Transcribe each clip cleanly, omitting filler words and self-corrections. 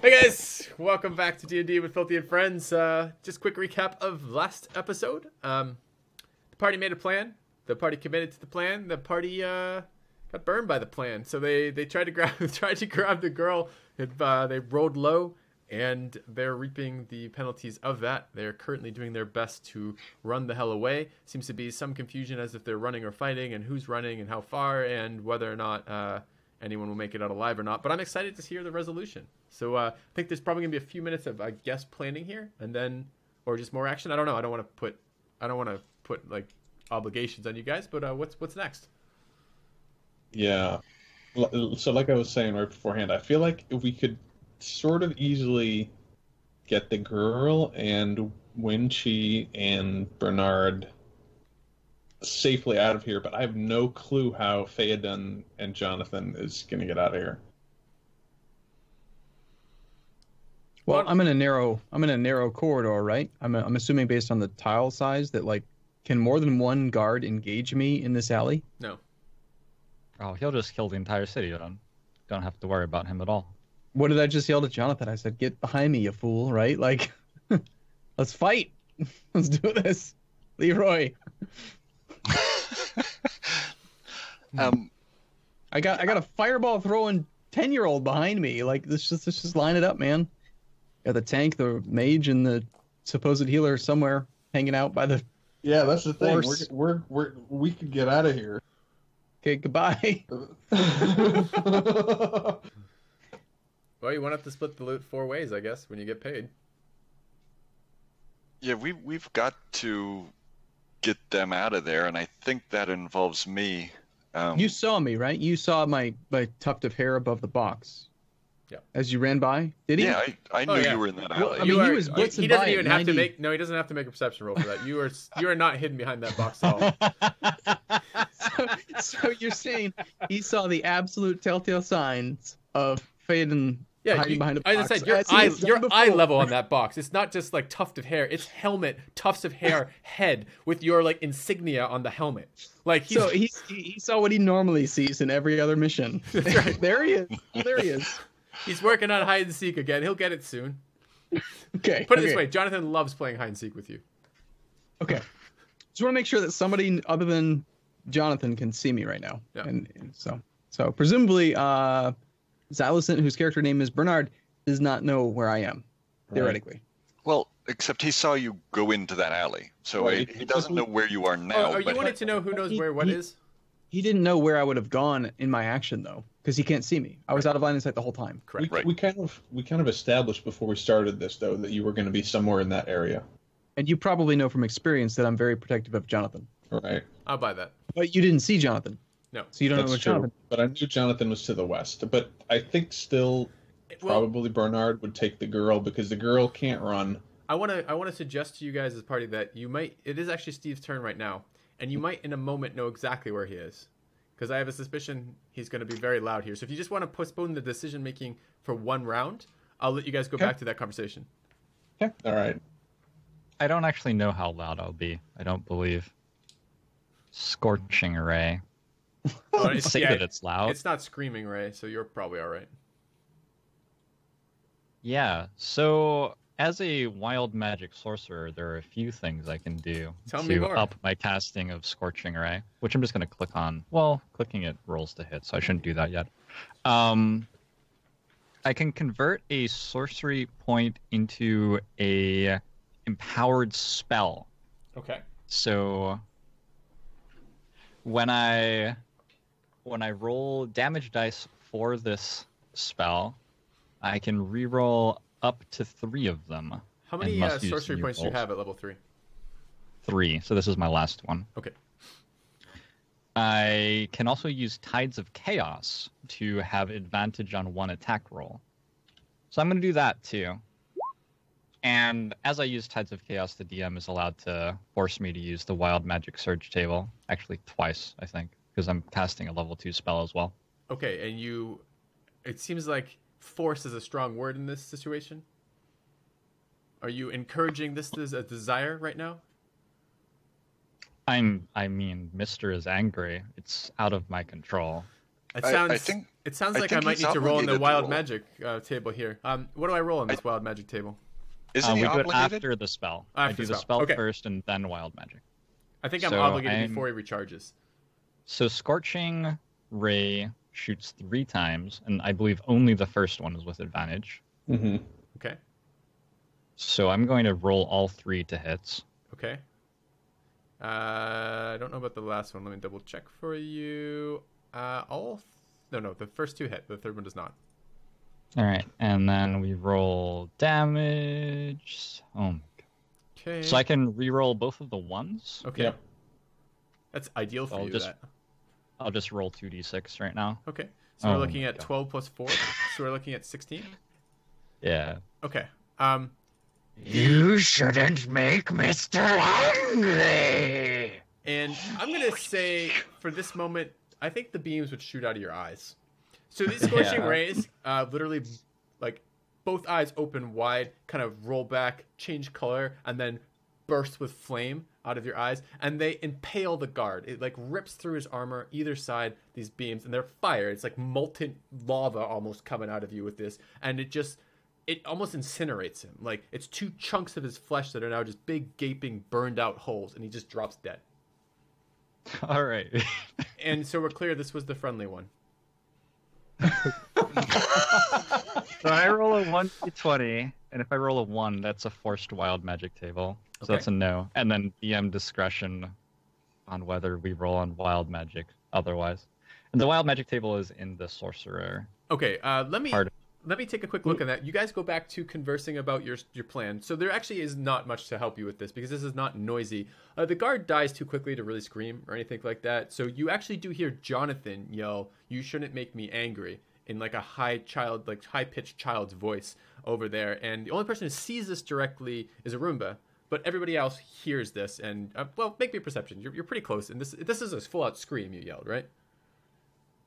Hey guys, welcome back to D&D with Filthy and Friends. Just quick recap of last episode. The party made a plan. The party committed to the plan. The party got burned by the plan. So they tried to grab the girl. They rolled low, and they're reaping the penalties of that. They're currently doing their best to run the hell away. Seems to be some confusion as if they're running or fighting, and who's running and how far, and whether or not anyone will make it out alive or not. But I'm excited to hear the resolution. So I think there's probably gonna be a few minutes of, I guess, planning here, and then, or just more action. I don't know. I don't want to put like obligations on you guys. But what's next? Yeah. So like I was saying right beforehand, I feel like if we could sort of easily get the girl and Winchie and Bernard safely out of here, but I have no clue how Theoden and Jonathan is going to get out of here. Well, I'm in a narrow corridor, right? I'm assuming based on the tile size that, like, can more than one guard engage me in this alley? No. Oh, he'll just kill the entire city. Don't have to worry about him at all. What did I just yell to Jonathan? I said, "Get behind me, you fool!" Right? Like, let's fight. Let's do this, Leroy. I got a fireball throwing 10-year-old behind me. Like, let's just line it up, man. Got the tank, the mage, and the supposed healer somewhere hanging out by the. Yeah, that's the thing. Horse. We could get out of here. Okay, goodbye. Well, you won't have to split the loot 4 ways, I guess, when you get paid. Yeah, we've got to get them out of there, and I think that involves me. You saw me, right? You saw my tuft of hair above the box. Yeah. As you ran by, did he? Yeah, I knew you were in that alley. Well, I mean, he was blitzing he doesn't by even at have to 90. make. No, he doesn't have to make a perception roll for that. You are not hidden behind that box at all. So you're saying he saw the absolute telltale signs of Faden hiding behind a box. As I said, your eye level on that box. It's not just like tuft of hair. It's helmet, tufts of hair, head with your like insignia on the helmet. Like he saw what he normally sees in every other mission. That's right. There he is. There he is. He's working on hide and seek again. He'll get it soon. Okay. Put it this way: Jonathan loves playing hide and seek with you. Okay. Just want to make sure that somebody other than Jonathan can see me right now. Yeah. And so presumably Xilo, whose character name is Bernard, does not know where I am, theoretically. Well, except he saw you go into that alley, so he doesn't know where you are now. Oh, you wanted to know who knows where what is? He didn't know where I would have gone in my action, though, because he can't see me. I was out of line of sight the whole time. Correct. We kind of established before we started this, though, that you were going to be somewhere in that area. And you probably know from experience that I'm very protective of Jonathan. Right. I'll buy that. But you didn't see Jonathan. No. So you don't know That's where true. Jonathan. But I knew Jonathan was to the west. But I think still probably Bernard would take the girl because the girl can't run. I want to suggest to you guys as a party that you might. It is actually Steve's turn right now, and you might in a moment know exactly where he is, because I have a suspicion he's going to be very loud here. So if you just want to postpone the decision making for 1 round, I'll let you guys go back to that conversation. Okay. All right. I don't actually know how loud I'll be. I don't believe. Scorching ray. Oh, Say that it's loud. It's not screaming, Ray, so you're probably all right. Yeah, so as a wild magic sorcerer, there are a few things I can do Tell me to more. up my casting of Scorching Ray, which I'm just going to click on. Well, clicking it rolls to hit, so I shouldn't do that yet. I can convert a sorcery point into a empowered spell. Okay. So when I roll damage dice for this spell, I can reroll up to 3 of them. How many and must use sorcery new points do you rolls. have at level 3? 3. So this is my last one. Okay. I can also use Tides of Chaos to have advantage on 1 attack roll. So I'm going to do that too. And as I use Tides of Chaos, the DM is allowed to force me to use the Wild Magic Surge table. Actually, twice, I think, because I'm casting a level 2 spell as well. Okay, and it seems like force is a strong word in this situation. Are you encouraging this as a desire right now? I mean, Mr. is angry. It's out of my control. It sounds. I think It sounds I like I think might he's need to roll in the obligated to wild roll. magic table here. What do I roll in this wild magic table? Isn't he we do it obligated? after the spell. After I do the the spell. spell Okay. first and then wild magic. I think I'm So obligated I'm- before he recharges. So Scorching Ray shoots 3 times, and I believe only the first one is with advantage. Mm-hmm. Okay. So I'm going to roll all 3 to hits. Okay. I don't know about the last one. Let me double check for you. No, the first 2 hit. The third one does not. All right, and then we roll damage. Oh my god! Okay. So I can re-roll both of the ones. Okay. Yep. That's ideal for I'll you. just- That. I'll just roll 2d6 right now. Okay. So Oh we're my looking at God. 12 plus 4. So we're looking at 16. Yeah. Okay. You shouldn't make Mr. Angry. And I'm gonna say for this moment, I think the beams would shoot out of your eyes. So these scorching Yeah. rays, literally, like both eyes open wide, kind of roll back, change color, and then burst with flame out of your eyes, and they impale the guard. It like rips through his armor, either side. These beams, and they're fire. It's like molten lava almost coming out of you with this, and it almost incinerates him. Like it's 2 chunks of his flesh that are now just big gaping burned out holes, and he just drops dead. All right. And so we're clear this was the friendly one. So I roll a 1d20, and if I roll a 1, that's a forced wild magic table. So Okay. that's a no. And then DM discretion on whether we roll on wild magic otherwise. And the wild magic table is in the sorcerer Okay, let me part. take a quick look at that. You guys go back to conversing about your plan. So there actually is not much to help you with this because this is not noisy. The guard dies too quickly to really scream or anything like that. So you actually do hear Jonathan yell, "You shouldn't make me angry," in like a high pitched child's voice over there. And the only person who sees this directly is Arumba, but everybody else hears this. And well, make me a perception. You're pretty close, and this is a full out scream you yelled, right?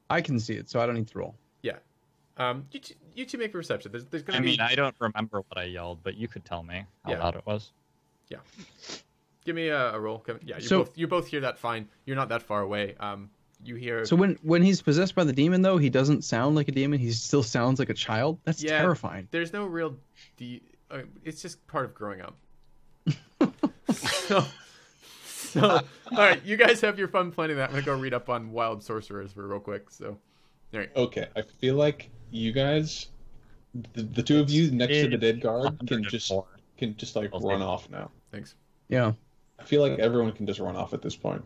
I can see it, so I don't need to roll. Yeah. You two make a perception. There's gonna I be. mean, I don't remember what I yelled, but you could tell me how Yeah. loud it was. Yeah. Give me a roll, Kevin. Yeah, So- you both hear that fine. You're not that far away. You hear. So when he's possessed by the demon, though, he doesn't sound like a demon. He still sounds like a child. That's Yeah. terrifying. There's no real. It's just part of growing up. so, all right, you guys have your fun planning that. I'm gonna go read up on wild sorcerers for real quick. So, all right. Okay, I feel like you guys, the 2 of you next to the dead guard, can just 104. like run off now. Thanks. Yeah. I feel like everyone can just run off at this point.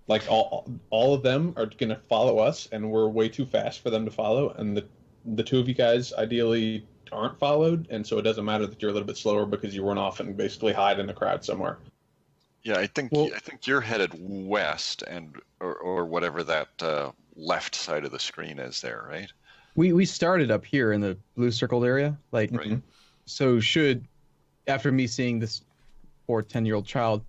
Like all of them are gonna follow us, and we're way too fast for them to follow. And the 2 of you guys ideally aren't followed, and so it doesn't matter that you're a little bit slower because you run off and basically hide in the crowd somewhere. Yeah, I think Well- you're headed west or whatever that left side of the screen is there, right? We started up here in the blue circled area. Like, Right. so should, after me seeing this poor 10-year-old child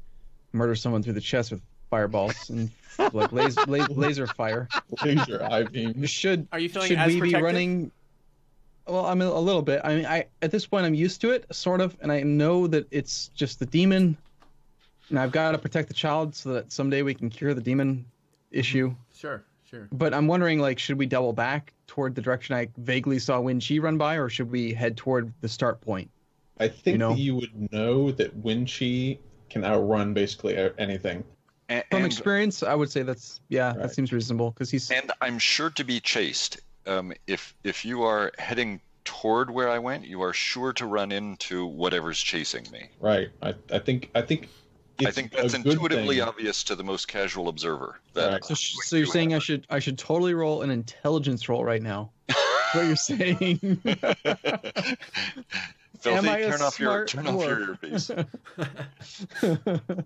murder someone through the chest with fireballs and like laser fire, Laser eye beam. should Are you feeling should as we be protective? running? Well, I'm a little bit. I mean, at this point I'm used to it, sort of, and I know that it's just the demon, and I've got to protect the child so that someday we can cure the demon issue. Sure. But I'm wondering, like, should we double back toward the direction I vaguely saw Wen Chi run by, or should we head toward the start point? I think You know? that you would know that Wen Chi can outrun basically anything. From experience, I would say that Right. seems reasonable because he's. And I'm sure to be chased. If you are heading toward where I went, you are sure to run into whatever's chasing me. Right. I think it's I think that's a good intuitively thing. obvious to the most casual observer. That Right. So you're saying I should totally roll an intelligence roll right now? What you're saying? Filthy, Am I a turn off your smart earpiece. I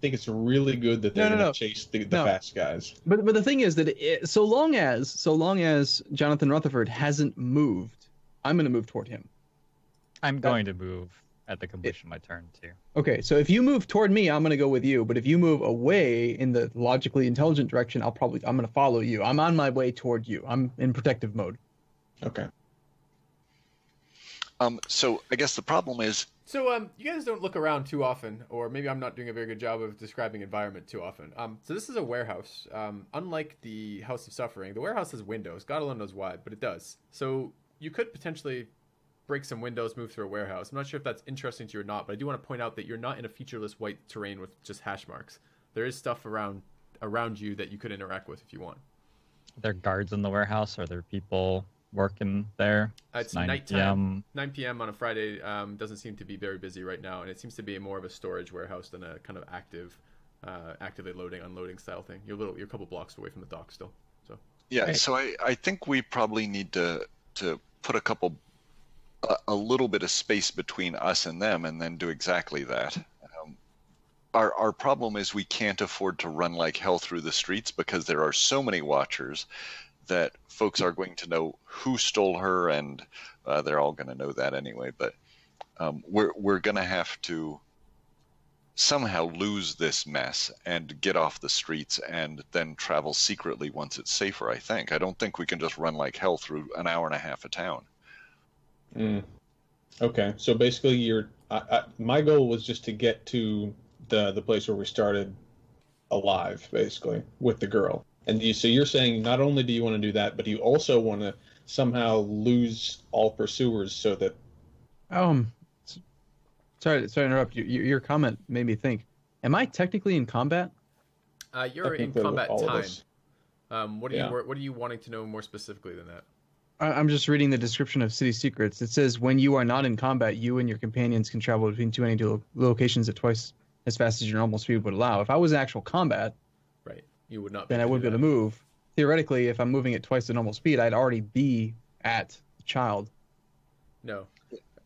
think it's really good that they're No. going to chase the No. fast guys. But the thing is that so long as Jonathan Rutherford hasn't moved, I'm going to move toward him. I'm going to move at the completion of my turn too. Okay, so if you move toward me, I'm going to go with you. But if you move away in the logically intelligent direction, I'm going to follow you. I'm on my way toward you. I'm in protective mode. Okay. So I guess the problem is, So, you guys don't look around too often, or maybe I'm not doing a very good job of describing environment too often. So this is a warehouse. Unlike the House of Suffering, the warehouse has windows. God alone knows why, but it does. So you could potentially break some windows, move through a warehouse. I'm not sure if that's interesting to you or not, but I do want to point out that you're not in a featureless white terrain with just hash marks. There is stuff around you that you could interact with if you want. Are there guards in the warehouse? Are there people working there? It's 9 nighttime. PM. 9 p.m. on a Friday doesn't seem to be very busy right now, and it seems to be more of a storage warehouse than a kind of actively loading, unloading style thing. You're a couple blocks away from the dock still. So yeah. Right. So I think we probably need to put a little bit of space between us and them, and then do exactly that. Our problem is we can't afford to run like hell through the streets because there are so many watchers that folks are going to know who stole her, and they're all going to know that anyway. But we're going to have to somehow lose this mess and get off the streets and then travel secretly once it's safer, I think. I don't think we can just run like hell through an hour and a half of town. Okay, so basically, my goal was just to get to the place where we started alive, basically, with the girl. And so you're saying not only do you want to do that, but you also want to somehow lose all pursuers so that... Sorry to interrupt you. Your comment made me think. Am I technically in combat? you're in Technically, combat all of time. us. What are you wanting to know more specifically than that? I'm just reading the description of City Secrets. It says, when you are not in combat, you and your companions can travel between 2 locations at twice as fast as your normal speed would allow. If I was in actual combat, Right. You would not. then I would be able to move. Theoretically, if I'm moving at twice the normal speed, I'd already be at the child. No.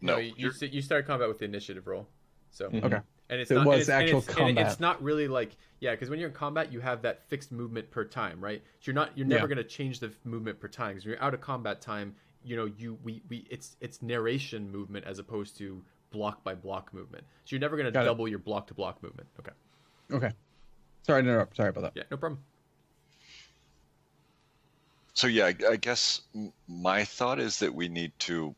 No, You started combat with the initiative roll. So Okay. and it's So it not was and it's, actual and it's, combat. And it's not really like because when you're in combat, you have that fixed movement per time, right? So you're never going to change the movement per time because when you're out of combat time, it's narration movement as opposed to block by block movement. So you're never going to double your block to block movement. Okay. Sorry to interrupt. Sorry about that. Yeah, no problem. So yeah, I guess my thought is that we need to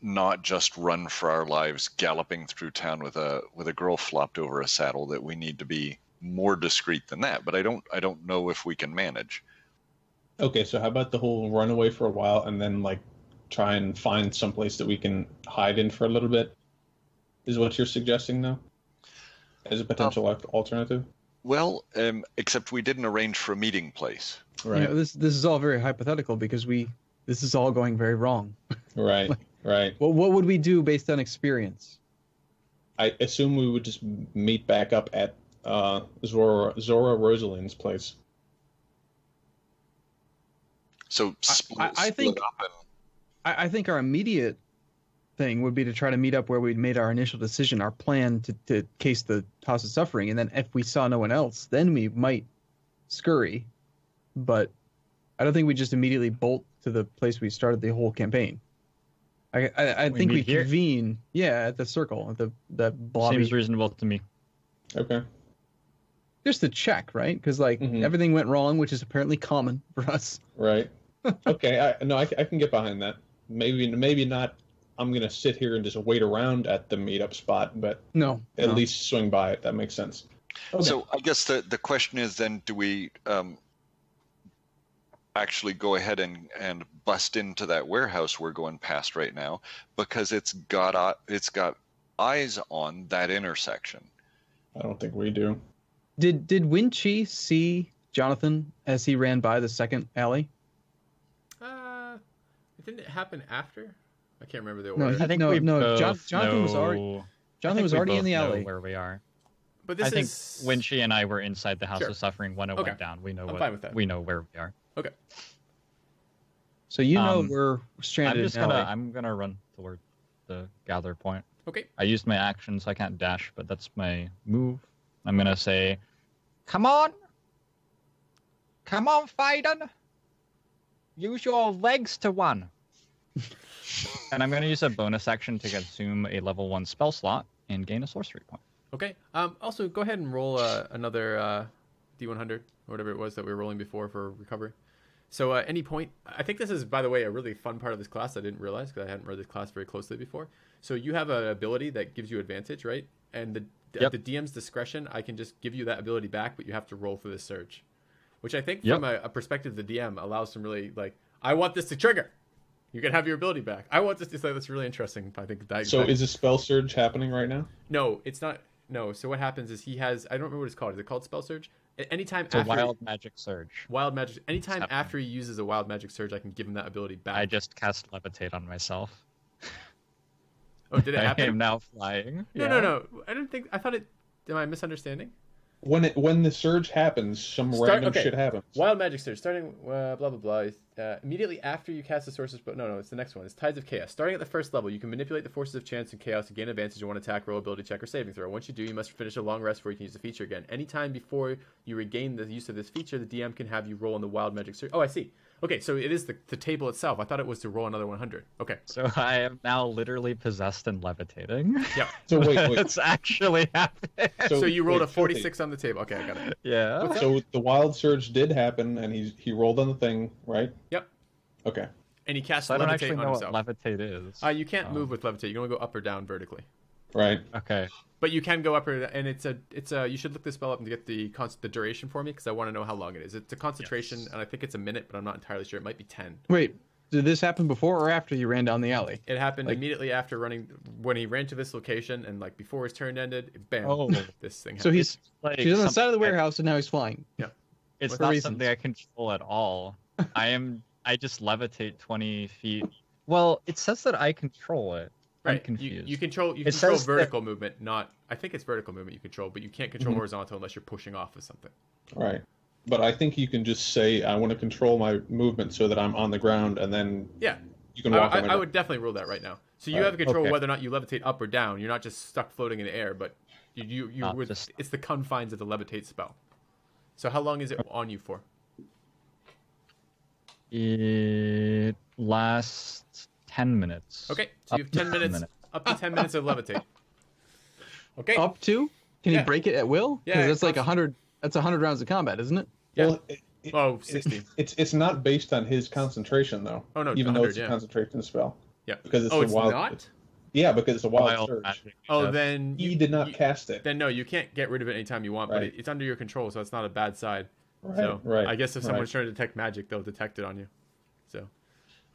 not just run for our lives galloping through town with a girl flopped over a saddle. That we need to be more discreet than that. But I don't know if we can manage. Okay, so how about the whole run away for a while and then try and find someplace that we can hide in for a little bit? Is what you're suggesting now? As a potential alternative? Well, except we didn't arrange for a meeting place. Right. This is all very hypothetical because this is all going very wrong. Right. Right. Well, what would we do based on experience? I assume we would just meet back up at Zora Rosalind's place. So I think up and... I think our immediate thing would be to try to meet up where we'd made our initial decision, our plan to case the House of Suffering, and then if we saw no one else, then we might scurry. But I don't think we just immediately bolt to the place we started the whole campaign. I think we convene, at the circle, at the lobby. Seems reasonable to me. Okay. Just to check, right? Because everything went wrong, which is apparently common for us. Right. Okay. I can get behind that. Maybe not. I'm gonna sit here and just wait around at the meetup spot, but at least swing by it. That makes sense. Okay. So I guess the question is then, do we actually go ahead and bust into that warehouse we're going past right now because it's got eyes on that intersection? I don't think we do. Did Win Chi see Jonathan as he ran by the second alley? Didn't it happen after? I can't remember the No, order. I think Jonathan was already in the alley where we are. But I think when she and I were inside the House Sure. of Suffering when it went down, we know fine with that. we know where we are. Okay. So we're stranded. I'm gonna run toward the gather point. Okay. I used my action, so I can't dash, but that's my move. I'm gonna say, "Come on, Faden, use your legs to run." And I'm gonna use a bonus action to consume a level 1 spell slot and gain a sorcery point. Okay. Also, go ahead and roll another D100 or whatever it was that we were rolling before for recovery. So any point, I think this is, by the way, a really fun part of this class I didn't realize because I hadn't read this class very closely before. So you have an ability that gives you advantage, right? And at the DM's discretion, I can just give you that ability back, but you have to roll for this surge. Which I think from a perspective of the DM allows some really, like, I want this to trigger. You can have your ability back. I want this to say that's really interesting. I think is a spell surge happening right now? No, it's not. No. So what happens is he has, I don't remember what it's called. Is it called spell surge? Anytime It's after a wild magic surge. Wild magic. Anytime after he uses a wild magic surge, I can give him that ability back. I just cast levitate on myself. Oh, did it happen? I am now flying. No. I didn't think. I thought it. Am I misunderstanding? When the surge happens, random shit happens. Wild magic surge starting blah blah blah. Immediately after you cast the sources, but no, it's the next one. It's Tides of Chaos. Starting at the first level, you can manipulate the forces of chance and chaos to gain advantage on one attack, roll, ability check, or saving throw. Once you do, you must finish a long rest before you can use the feature again. Anytime before you regain the use of this feature, the DM can have you roll on the wild magic surge. Oh, I see. Okay, so it is the table itself. I thought it was to roll another 100. Okay. So I am now literally possessed and levitating. Yeah. So wait. It's actually happening. So you rolled a 46 on the table. Okay, I got it. Yeah. Okay. So the wild surge did happen, and he rolled on the thing, right? Yep. Okay. And he cast So I don't actually levitate on know himself. what levitate is. You can't move with levitate. You can only go up or down vertically. Right. Okay. But you can go up, and it's a. You should look this spell up and get the duration for me because I want to know how long it is. It's a concentration, and I think it's a minute, but I'm not entirely sure. It might be 10. Wait, did this happen before or after you ran down the alley? It happened immediately after when he ran to this location, and like before his turn ended, bam, this thing happened. So he's Like on the side of the something- warehouse, and now he's flying. Yeah. It's For not reasons. something I control at all. I just levitate 20 feet. Well, it says that I control it. I'm Right. confused. You control It control says vertical movement, not. I think it's vertical movement you control, but you can't control Mm-hmm. horizontal unless you're pushing off of something. Right. But I think you can just say, I want to control my movement so that I'm on the ground, and then Yeah. you can walk on my I would definitely rule that right now. So you Right. have control Okay. whether or not you levitate up or down. You're not just stuck floating in the air, but you Not would, just- it's the confines of the levitate spell. So how long is it on you for? It lasts 10 minutes. Okay, so you have 10 minutes, up to 10 minutes of levitate. Okay. Up to? Can Yeah. you break it at will? Yeah, Because that's like close. 100. That's 100 rounds of combat, isn't it? Yeah. Well, Oh, 60. It's not based on his concentration though. Oh, no, even though 100, it's yeah. a concentration spell. Yeah. Because it's Oh, a it's wild. not? Yeah, because it's a wild, Wild surge. magic, Oh, yes. then He did not cast it. Then no, you can't get rid of it anytime you want, but Right. it's under your control, so it's not a bad side. Right. So right. I guess if someone's right. trying to detect magic, they'll detect it on you. So,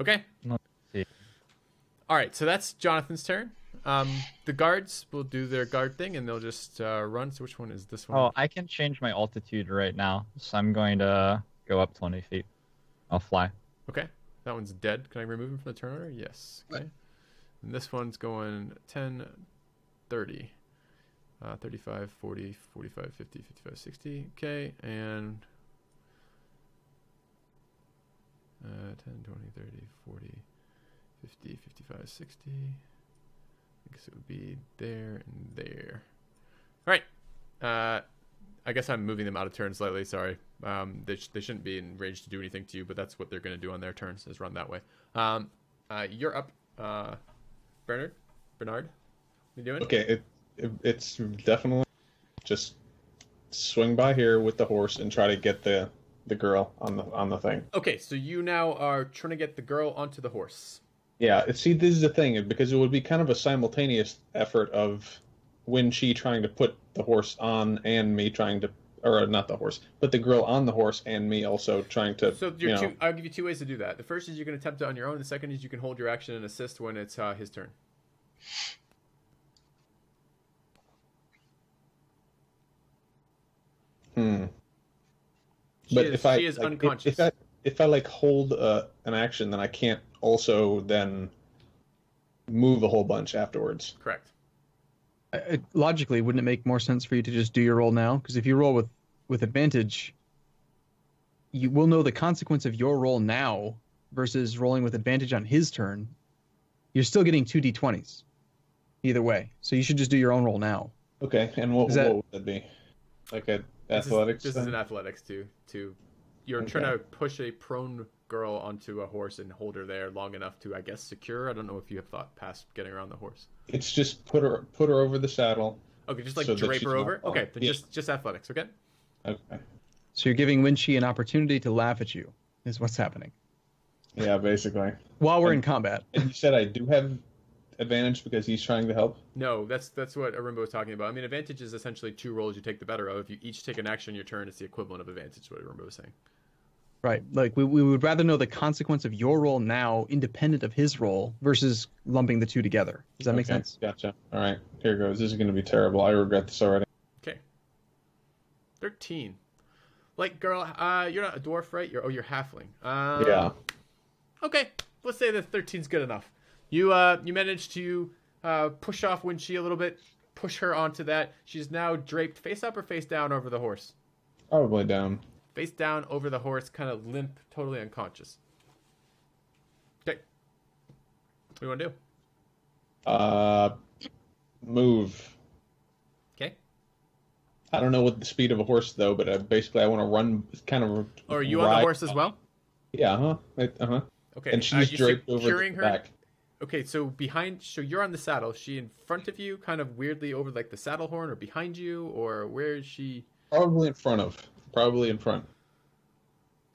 okay. Let's see. All right, so that's Jonathan's turn. The guards will do their guard thing, and they'll just run. So which one is this one? Oh, I can change my altitude right now, so I'm going to go up 20 feet. I'll fly. Okay, that one's dead. Can I remove him from the turn order? Yes. Okay. And this one's going 10, 30, 35, 40, 45, 50, 55, 60. Okay, and 10, 20, 30, 40, 50, 55, 60. I guess it would be there and there. All right. I guess I'm moving them out of turn slightly. Sorry. They shouldn't be in range to do anything to you, but that's what they're going to do on their turns, is run that way. You're up, Bernard. What you doing? Okay, it's definitely just swing by here with the horse and try to get the girl on the thing. Okay, so you now are trying to get the girl onto the horse. Yeah, see, this is the thing, because it would be kind of a simultaneous effort of Wen-Chi trying to put the horse on and me trying to, or not the horse, but the girl on the horse and me also trying to, So I'll give you two ways to do that. The first is you can attempt it on your own. The second is you can hold your action and assist when it's his turn. But She is unconscious. If I like hold an action, then I can't also then move a whole bunch afterwards. Correct. Logically, wouldn't it make more sense for you to just do your roll now? Because if you roll with advantage, you will know the consequence of your roll now versus rolling with advantage on his turn. You're still getting 2 d20s either way. So you should just do your own roll now. Okay, and what would that be? Like athletics? This is an athletics too. You're trying to push a prone girl onto a horse and hold her there long enough to, I guess, secure. I don't know if you have thought past getting around the horse. It's just put her over the saddle. Okay, just like so that drape she's her not over. falling. Okay, then Yeah. just athletics. Okay. Okay. So you're giving Wen-Chi an opportunity to laugh at you. is what's happening Yeah, basically. while we're in combat. And you said I do have advantage because he's trying to help? No, that's what Arumba was talking about. I mean, advantage is essentially 2 rolls you take the better of. If you each take an action on your turn, it's the equivalent of advantage, what Arumba was saying. Right. Like we would rather know the consequence of your roll now, independent of his roll, versus lumping the two together. Does that make sense? Gotcha. All right, here goes. This is going to be terrible. I regret this already. Okay. 13. Like, girl, you're not a dwarf, right? You're halfling. Yeah. Okay, let's say that 13's good enough. You managed to push off Winchie a little bit, push her onto that. She's now draped face up or face down over the horse? Probably down. Face down over the horse, kind of limp, totally unconscious. Okay. What do you want to do? Move. Okay. I don't know what the speed of a horse though, but basically I want to run, kind of. Oh, are you on the horse as well? Yeah. Okay. And she's draped over the back. Okay, so you're on the saddle. Is she in front of you, kind of weirdly over like the saddle horn, or behind you, or where is she? Probably in front of. Probably in front.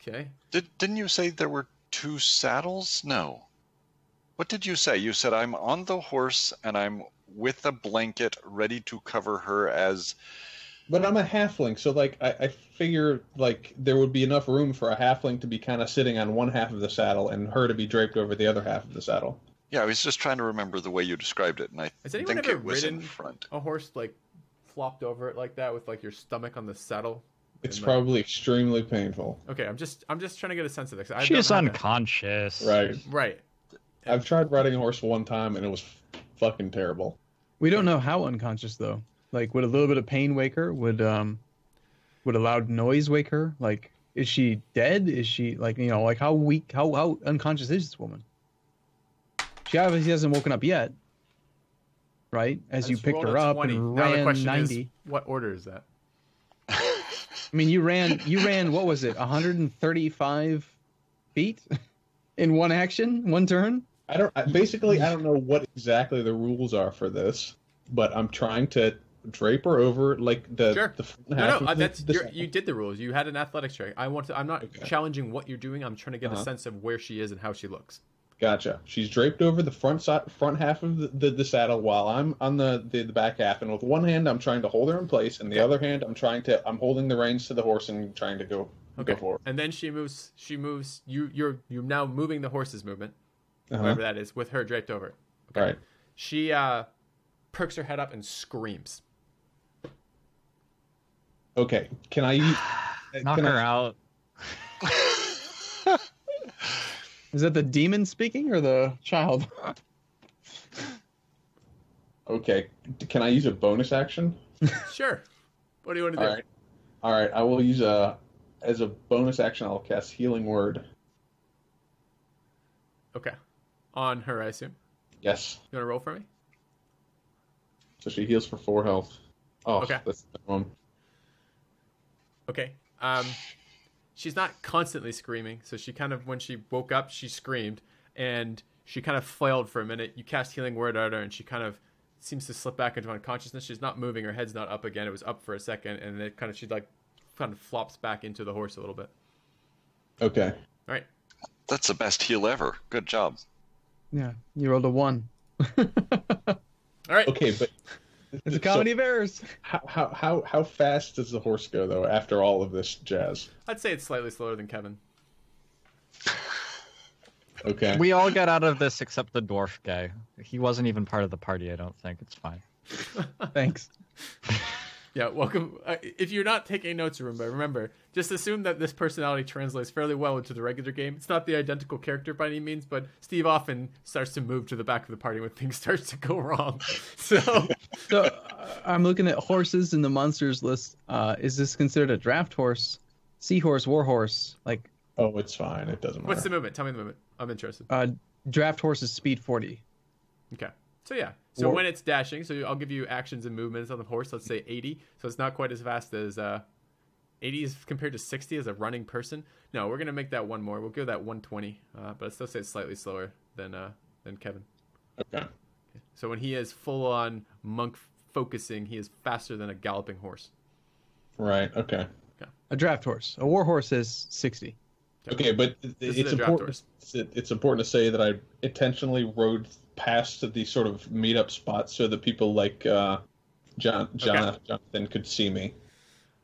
Okay. Didn't you say there were 2 saddles? No. What did you say? You said I'm on the horse and I'm with a blanket ready to cover her as... But I'm a halfling, so like I figure like there would be enough room for a halfling to be kind of sitting on one half of the saddle and her to be draped over the other half of the saddle. Yeah, I was just trying to remember the way you described it, and I Has anyone think ever it was in ridden front. a horse like flopped over it like that with like your stomach on the saddle? It's And, probably extremely painful. Okay, I'm just trying to get a sense of this. She's unconscious. Right. Right. I've tried riding a horse one time and it was fucking terrible. We don't know how unconscious though. Like, would a little bit of pain wake her? Would a loud noise wake her? Like, is she dead? Is she like, you know, like how weak, how unconscious is this woman? She obviously hasn't woken up yet, right? As you Let's picked roll her a up 20. and Now the ran question 90. is, what order is that? I mean, you ran, what was it, 135 feet in one action, one turn? I don't know what exactly the rules are for this, but I'm trying to drape her over like the Sure. the front half of That's the you did the rules. You had an athletics check. I'm not Okay. challenging what you're doing. I'm trying to get a sense of where she is and how she looks. Gotcha. She's draped over the front half of the saddle while I'm on the back half, and with one hand I'm trying to hold her in place, and the other hand I'm holding the reins to the horse and trying to go forward. And then she moves. You're now moving the horse's movement, whatever that is, with her draped over. Okay. Right. She perks her head up and screams. Okay. Can I Knock her out. Is that the demon speaking or the child? Okay. Can I use a bonus action? Sure. What do you want to do? All right. I will use as a bonus action. I'll cast Healing Word. Okay. On her, I assume. Yes. You want to roll for me? So she heals for 4 health. Oh, Okay. That's the one. Okay. She's not constantly screaming, so she kind of, when she woke up, she screamed, and she kind of flailed for a minute. You cast Healing Word at her, and she kind of seems to slip back into unconsciousness. She's not moving. Her head's not up again. It was up for a second, and it kind of, she like kind of flops back into the horse a little bit. Okay. All right. That's the best heal ever. Good job. Yeah, you rolled a 1. All right. Okay, but It's a comedy of errors. how fast does the horse go though after all of this jazz? I'd say it's slightly slower than Kevin. Okay. We all got out of this except the dwarf guy. He wasn't even part of the party, I don't think. It's fine. Thanks. Yeah, welcome. If you're not taking notes, remember, just assume that this personality translates fairly well into the regular game. It's not the identical character by any means, but Steve often starts to move to the back of the party when things start to go wrong. So I'm looking at horses in the monsters list. Is this considered a draft horse, seahorse, warhorse? Like, Oh, it's fine. It doesn't matter. what's the movement? Tell me the movement. I'm interested. draft horse is speed 40. Okay. So yeah. So when it's dashing, so I'll give you actions and movements on the horse. Let's say 80. So it's not quite as fast as 80 is compared to 60 as a running person. No, we're gonna make that one more. We'll go that 120. But I still say it's slightly slower than Kevin. Okay. So when he is full on monk focusing, he is faster than a galloping horse. Right. Okay. A draft horse. A war horse is 60. Okay, but it's important. It's important to say that I intentionally rode past the sort of meetup spots so that people like Jonathan could see me.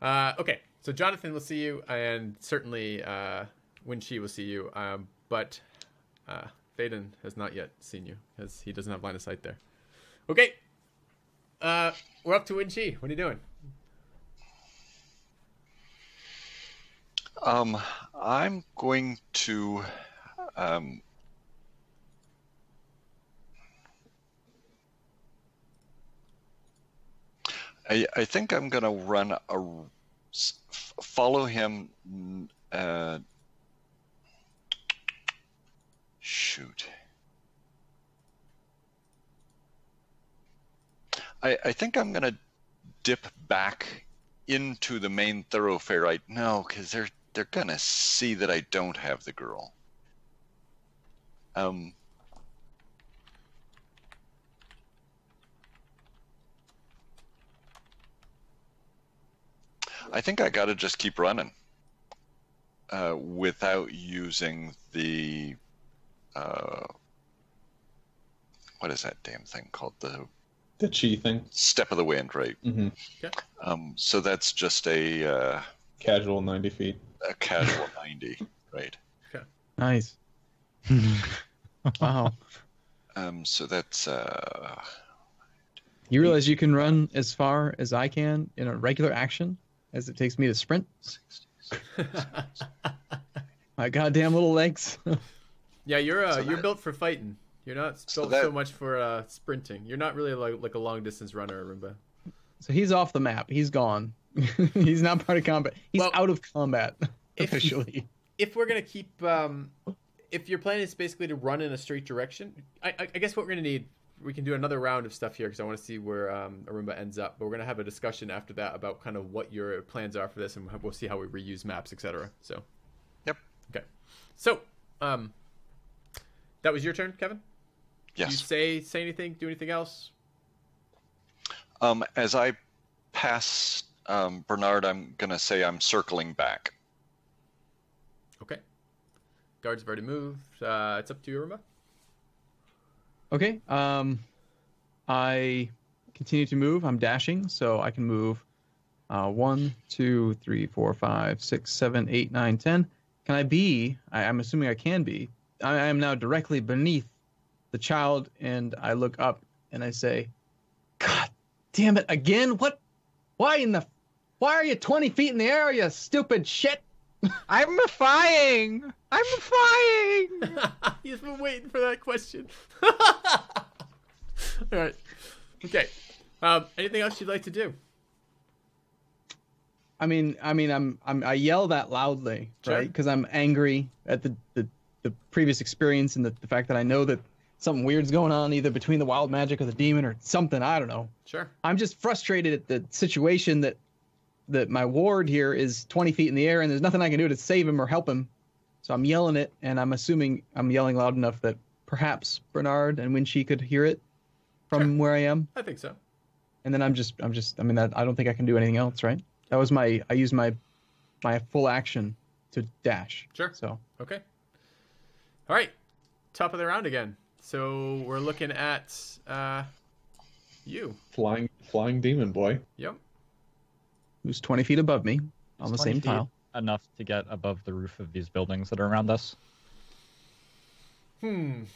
Okay, so Jonathan will see you, and certainly Winchi will see you, but Faden has not yet seen you because he doesn't have line of sight there. Okay, we're up to Winchi. What are you doing? I'm going to I think I'm gonna run follow him. Shoot. I think I'm gonna dip back into the main thoroughfare right now because they're gonna see that I don't have the girl. I think I gotta just keep running without using the what is that damn thing called? The chi thing. Step of the wind, right? Mm-hmm. Okay. So that's just a casual 90 feet. A casual 90, right? Okay. Nice. Wow. So that's You realize you can run as far as I can in a regular action as it takes me to sprint? My goddamn little legs. Yeah, you're built for fighting. You're not built so much for sprinting. You're not really like a long distance runner, Arumba. So he's off the map. He's gone. He's not part of combat. He's out of combat officially. If we're gonna keep, if your plan is basically to run in a straight direction, I guess what we're gonna need, we can do another round of stuff here because I want to see where Arumba ends up. But we're gonna have a discussion after that about kind of what your plans are for this, and we'll see how we reuse maps, etc. So. Yep. Okay. So, that was your turn, Kevin? Yes. Do you say anything? Do anything else? As I pass Bernard, I'm gonna say I'm circling back. Okay. Guards have already moved. It's up to you, Arumba. Okay. I continue to move. I'm dashing, so I can move 1, 2, 3, 4, 5, 6, 7, 8, 9, 10. Can I be? I'm assuming I can be. I am now directly beneath the child, and I look up and I say, "God damn it again! What? Why are you 20 feet in the air, you stupid shit?" I'm flying! I'm flying! He's been waiting for that question. All right. Okay. Anything else you'd like to do? I yell that loudly, Sure. right? Because I'm angry at the previous experience and the fact that I know that something weird's going on either between the wild magic or the demon or something. I don't know. Sure. I'm just frustrated at the situation that my ward here is 20 feet in the air and there's nothing I can do to save him or help him. So I'm yelling it, and I'm assuming I'm yelling loud enough that perhaps Bernard and Winchi could hear it from where I am. I think so. And then I don't think I can do anything else, right? That was I used my full action to dash. Sure. So okay. All right. Top of the round again. So we're looking at you. Flying demon boy. Yep. Who's 20 feet above me on the same tile. Enough to get above the roof of these buildings that are around us. You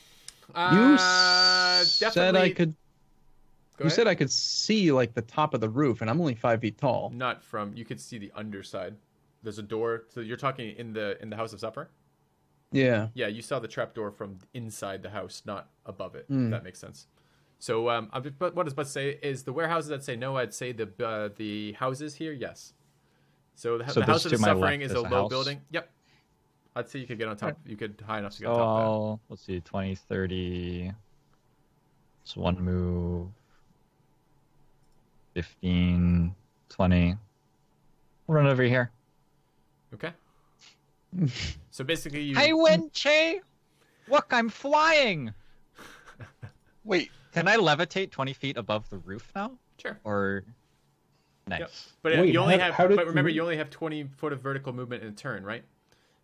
said definitely... I could. You said I could see like the top of the roof, and I'm only 5 feet tall. Not from. You could see the underside. There's a door. So you're talking in the House of Supper. Yeah. Yeah, you saw the trap door from inside the house, not above it. If that makes sense. So, but what I was about to say is the warehouses. I'd say no. I'd say the houses here, yes. So the House of the Suffering is a low building. Yep. I'd say you could get on top. You could high enough to get on top of that. Let's see, 20, 30. It's one move. 15, 20. We'll run over here. Okay. So basically, you. Hey, Winchi! Look, I'm flying. Wait. Can I levitate 20 feet above the roof now? Sure. Or nice. Yep. But Wait, you only how did remember, you only have 20 foot of vertical movement in a turn, right?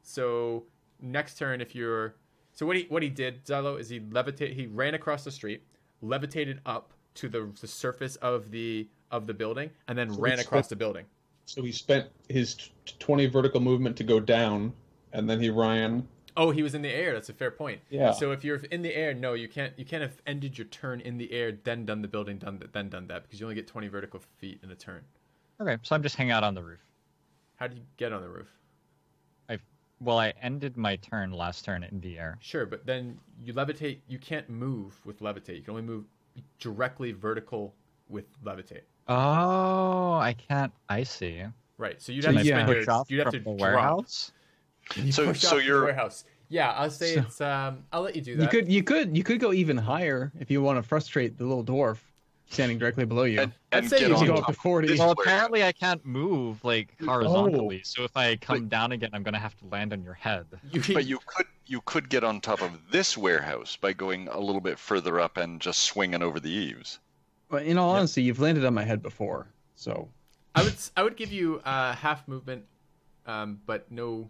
So next turn, if you're... So what he did, Xilo, is he ran across the street, levitated up to the surface of the building, and then ran across the building. So he spent his 20 vertical movement to go down, and then he ran... Oh, he was in the air. That's a fair point. Yeah. So if you're in the air, no, you can't have ended your turn in the air, then done the building, then done that, because you only get 20 vertical feet in a turn. Okay, so I'm just hanging out on the roof. How do you get on the roof? I ended my turn last turn in the air. Sure, but then you levitate. You can't move with levitate. You can only move directly vertical with levitate. Oh, I can't. I see. Right. So you'd have to spend you'd have to the drop. warehouse. So you're warehouse. Yeah, I'll say it's. I'll let you do that. You could go even higher if you want to frustrate the little dwarf standing directly below you. I'd say you can go up to 40. Well, apparently I can't move like horizontally. So if I come down again, I'm gonna have to land on your head. But you could get on top of this warehouse by going a little bit further up and just swinging over the eaves. But in all honesty, you've landed on my head before, so I would give you half movement, but no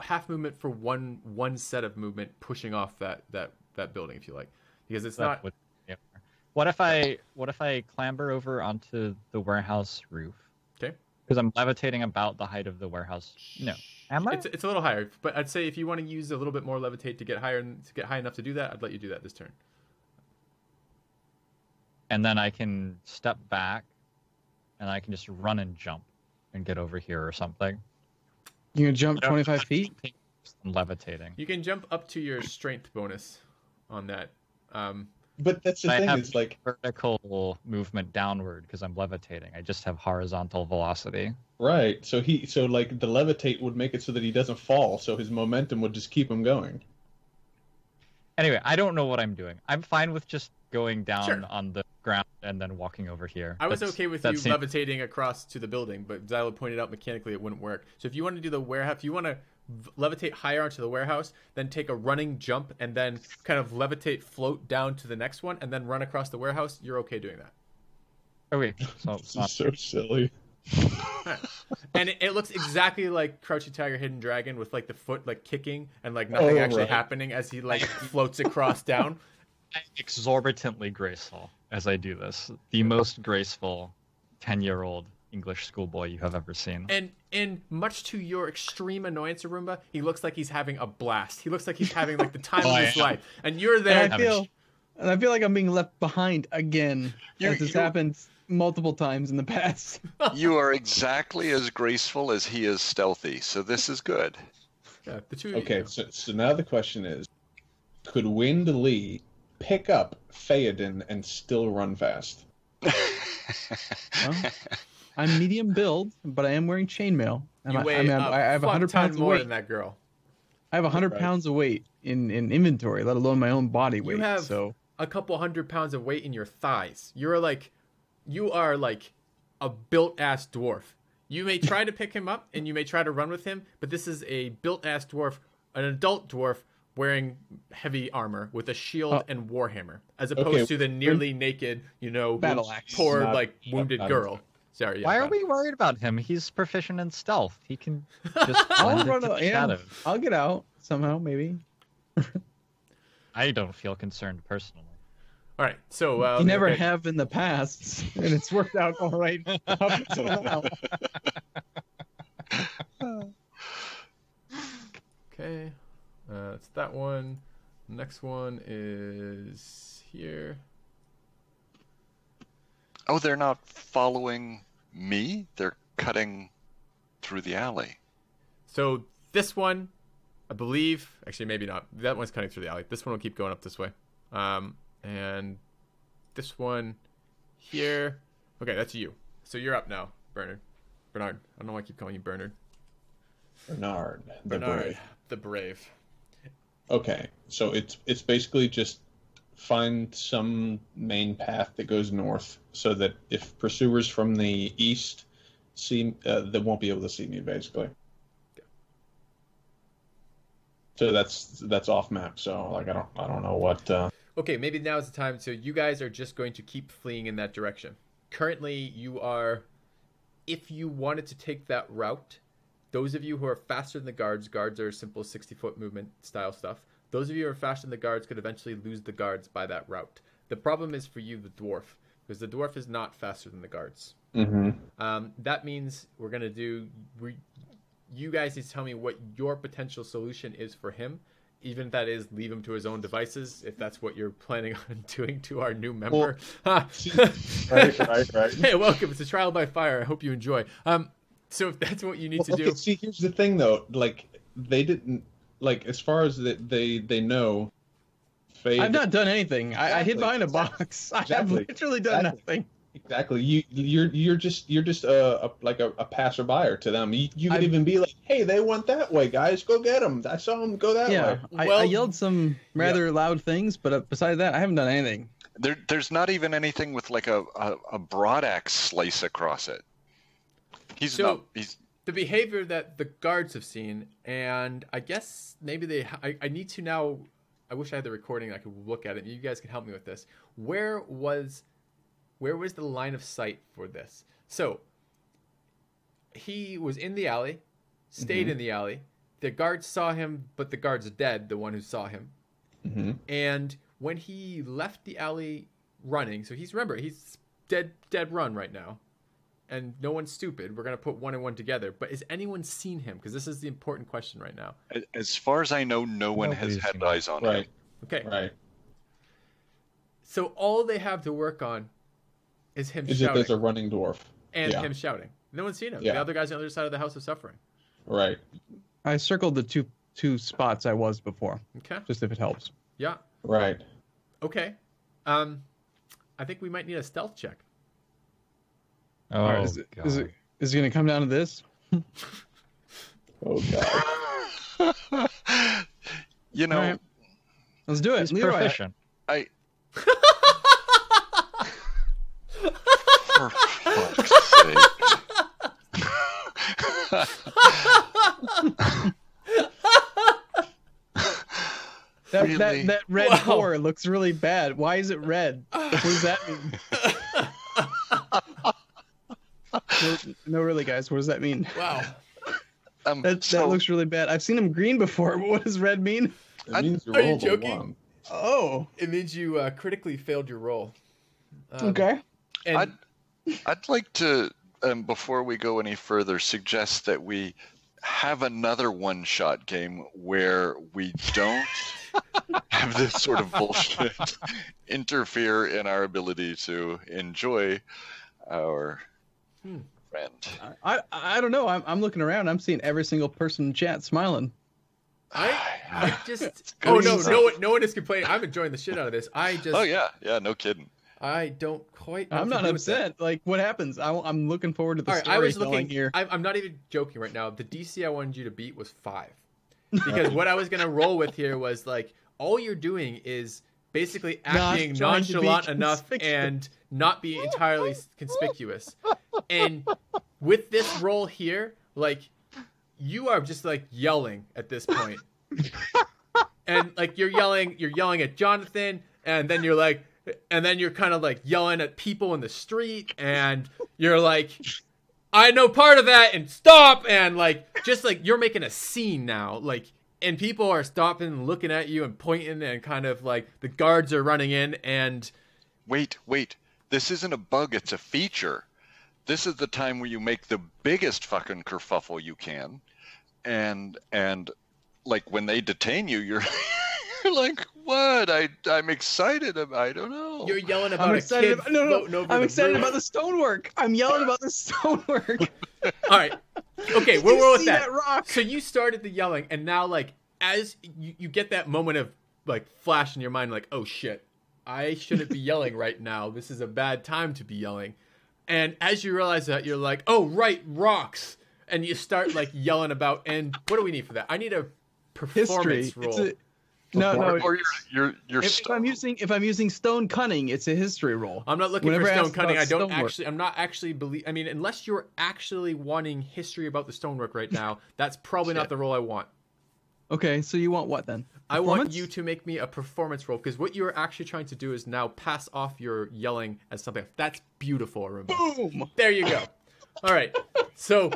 half movement for one set of movement pushing off that building, if you like, because it's not. What if I clamber over onto the warehouse roof? Okay. Because I'm levitating about the height of the warehouse. No, am I? It's a little higher, but I'd say if you want to use a little bit more levitate to get high enough to do that, I'd let you do that this turn. And then I can step back, and I can just run and jump, and get over here or something. You can jump 25 feet. I'm levitating. You can jump up to your strength bonus on that. But that's the thing. I have It's like vertical movement downward because I'm levitating. I just have horizontal velocity. right. So like the levitate would make it so that he doesn't fall. So his momentum would just keep him going. Anyway, I don't know what I'm doing. I'm fine with just going down Sure. on the ground and then walking over here. I was okay with you levitating across to the building, but Xilo pointed out mechanically it wouldn't work. So if you want to do the warehouse, if you want to levitate higher onto the warehouse, then take a running jump and then kind of levitate, float down to the next one, and then run across the warehouse, you're okay doing that. Okay, so This is so silly. And it looks exactly like Crouching Tiger, Hidden Dragon, with like the foot like kicking and like nothing actually happening as he like floats across down. I'm exorbitantly graceful as I do this. The most graceful 10-year-old English schoolboy you have ever seen. And much to your extreme annoyance, Arumba, he looks like he's having a blast. He looks like he's having like the time of his life. And you're there. And I feel like I'm being left behind again. As this happened multiple times in the past. You are exactly as graceful as he is stealthy, so this is good. Yeah, the two. Okay, so now the question is, could Wind Lee pick up Theoden and still run fast? Well, I'm medium build, but I am wearing chainmail. You weigh I have 100 pounds of more weight. than that girl. I have 100 pounds of weight in inventory, let alone my own body weight. You have a couple 100 pounds of weight in your thighs. You are like a built-ass dwarf. You may try to pick him up and you may try to run with him, but this is a built-ass dwarf, an adult dwarf wearing heavy armor with a shield and warhammer, as opposed to the nearly naked, battle axe. poor wounded girl. Sorry. Why are we worried about him? He's proficient in stealth. He can just blend into the shadows. I'll get out somehow, maybe. I don't feel concerned personally. All right, so you never have in the past, and it's worked out all right up until now. Okay, it's that one. Next one is here. Oh, they're not following me? They're cutting through the alley. So this one, I believe, actually maybe not. That one's cutting through the alley. This one will keep going up this way. And this one here. Okay, that's you. So you're up now, Bernard. Bernard. I don't know why I keep calling you Bernard. Bernard the Brave. Okay, so it's basically just find some main path that goes north, so that if pursuers from the east see, they won't be able to see me, basically. Okay. So that's off map. So like I don't know what. Okay, maybe now is the time. So you guys are just going to keep fleeing in that direction. Currently, you are. If you wanted to take that route, those of you who are faster than the guards are simple 60-foot movement style stuff. Those of you who are faster than the guards could eventually lose the guards by that route. The problem is for you, the dwarf, because the dwarf is not faster than the guards. That means we're going to do... You guys need to tell me what your potential solution is for him. Even if that is leave him to his own devices, if that's what you're planning on doing to our new member. Right. Hey, welcome. It's a trial by fire. I hope you enjoy. So if that's what you need to do... See, here's the thing, though. Like, they didn't... Like, as far as they know... I've not done anything. I hid behind a box. I have literally done nothing. Exactly. You're just a passerby to them. You could even be like, hey, they went that way, guys. Go get them. I saw them go that way. I yelled some rather loud things, but besides that, I haven't done anything. There's not even anything with like a broad axe slice across it. He's the behavior that the guards have seen, and I guess maybe I need to now. I wish I had the recording. I could look at it. You guys can help me with this. Where was the line of sight for this? So he was in the alley, stayed in the alley. The guards saw him, but the guard's dead, the one who saw him. And when he left the alley running, so he's dead run right now. And no one's stupid. We're going to put 1 and 1 together. But has anyone seen him? Because this is the important question right now. As far as I know, no one has had eyes on him. Okay. Right. So all they have to work on is him shouting. Is that there's a running dwarf. And him shouting. No one's seen him. Yeah. The other guy's on the other side of the House of Suffering. Right. I circled the two spots I was before. Okay. Just if it helps. Yeah. Right. Okay. I think we might need a stealth check. Oh, right, is it going to come down to this? Oh, God. You know... Right. Let's do it. He's proficient. For fuck's sake. That red core looks really bad. Why is it red? What does that mean? No, really, guys. What does that mean? Wow. That looks really bad. I've seen them green before, but what does red mean? It means Are you joking? One. Oh. It means you critically failed your roll. Okay. And I'd like to, before we go any further, suggest that we have another one-shot game where we don't have this sort of bullshit interfere in our ability to enjoy our friend. I don't know. I'm looking around. I'm seeing every single person in chat smiling. I just... Oh, no one is complaining. I'm enjoying the shit out of this. Oh, yeah, no kidding. I don't quite know I'm not upset. Like, what happens? I'm looking forward to the story. I was looking here. I'm not even joking right now. The DC I wanted you to beat was 5. Because what I was going to roll with here was, like, all you're doing is basically acting nonchalant enough and not be entirely conspicuous. And with this roll here, like, you are just, like, yelling at this point. And, like, you're yelling at Jonathan, and then you're kind of like yelling at people in the street, and you're like, I know part of that, and stop, and like, just like you're making a scene now, like, and people are stopping and looking at you and pointing, and kind of like the guards are running in, and wait, this isn't a bug, it's a feature. This is the time where you make the biggest fucking kerfuffle you can, and like when they detain you, you're like, what? I'm excited about. I don't know. You're yelling about a kid floating over I'm the excited roof. about the stonework. I'm yelling about the stonework. All right. Okay, we'll roll with that. Rock? So you started the yelling, and now, like, as you get that moment of, like, flash in your mind, like, oh, shit, I shouldn't be yelling right now. This is a bad time to be yelling. And as you realize that, you're like, oh, right, rocks. And you start, like, yelling about, and what do we need for that? I need a performance roll. No. Or you're If I'm using stone cunning, it's a history roll. I'm not looking Whenever for stone asked cunning. about I'm not actually I mean, unless you're actually wanting history about the stonework right now, that's probably not the role I want. Okay, so you want what then? I want you to make me a performance roll, because what you're actually trying to do is now pass off your yelling as something. That's beautiful, Arumba. Boom! There you go. All right. So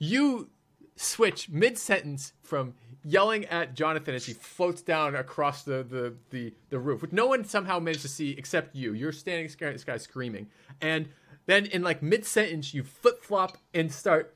you switch mid-sentence from yelling at Jonathan as he floats down across the roof, which no one somehow managed to see except you. You're standing scared at this guy screaming. And then in like mid-sentence, you flip-flop and start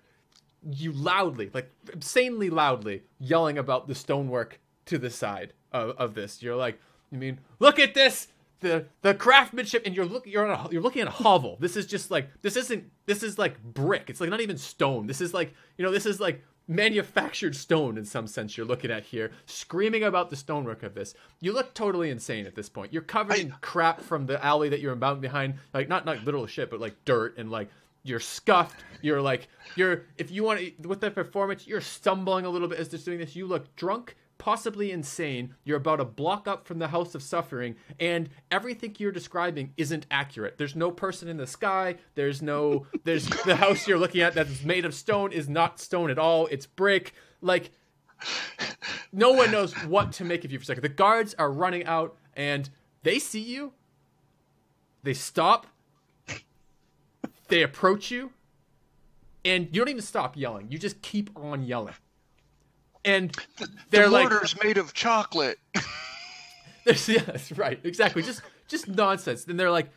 you loudly, like insanely loudly, yelling about the stonework to the side of this. You're like, I mean, look at this, the craftsmanship, and you're looking at a hovel. This is just like this is like brick. It's like not even stone. This is like, this is like manufactured stone in some sense. You're looking at here, screaming about the stonework of this. You look totally insane at this point. You're covered in crap from the alley that you're bound behind, like not literal shit, but like dirt, and like you're scuffed. If you want to, with the performance, you're stumbling a little bit as they're doing this. You look drunk, possibly insane. You're about a block up from the House of Suffering, and everything you're describing isn't accurate. There's no person in the sky. There's the house you're looking at that's made of stone is not stone at all. It's brick. Like, no one knows what to make of you for a second. The guards are running out, and they see you. They stop. They approach you, and you don't even stop yelling. You just keep on yelling. And they're the mortar's made of chocolate. Yeah, that's right. Exactly. Just nonsense. Then they're like,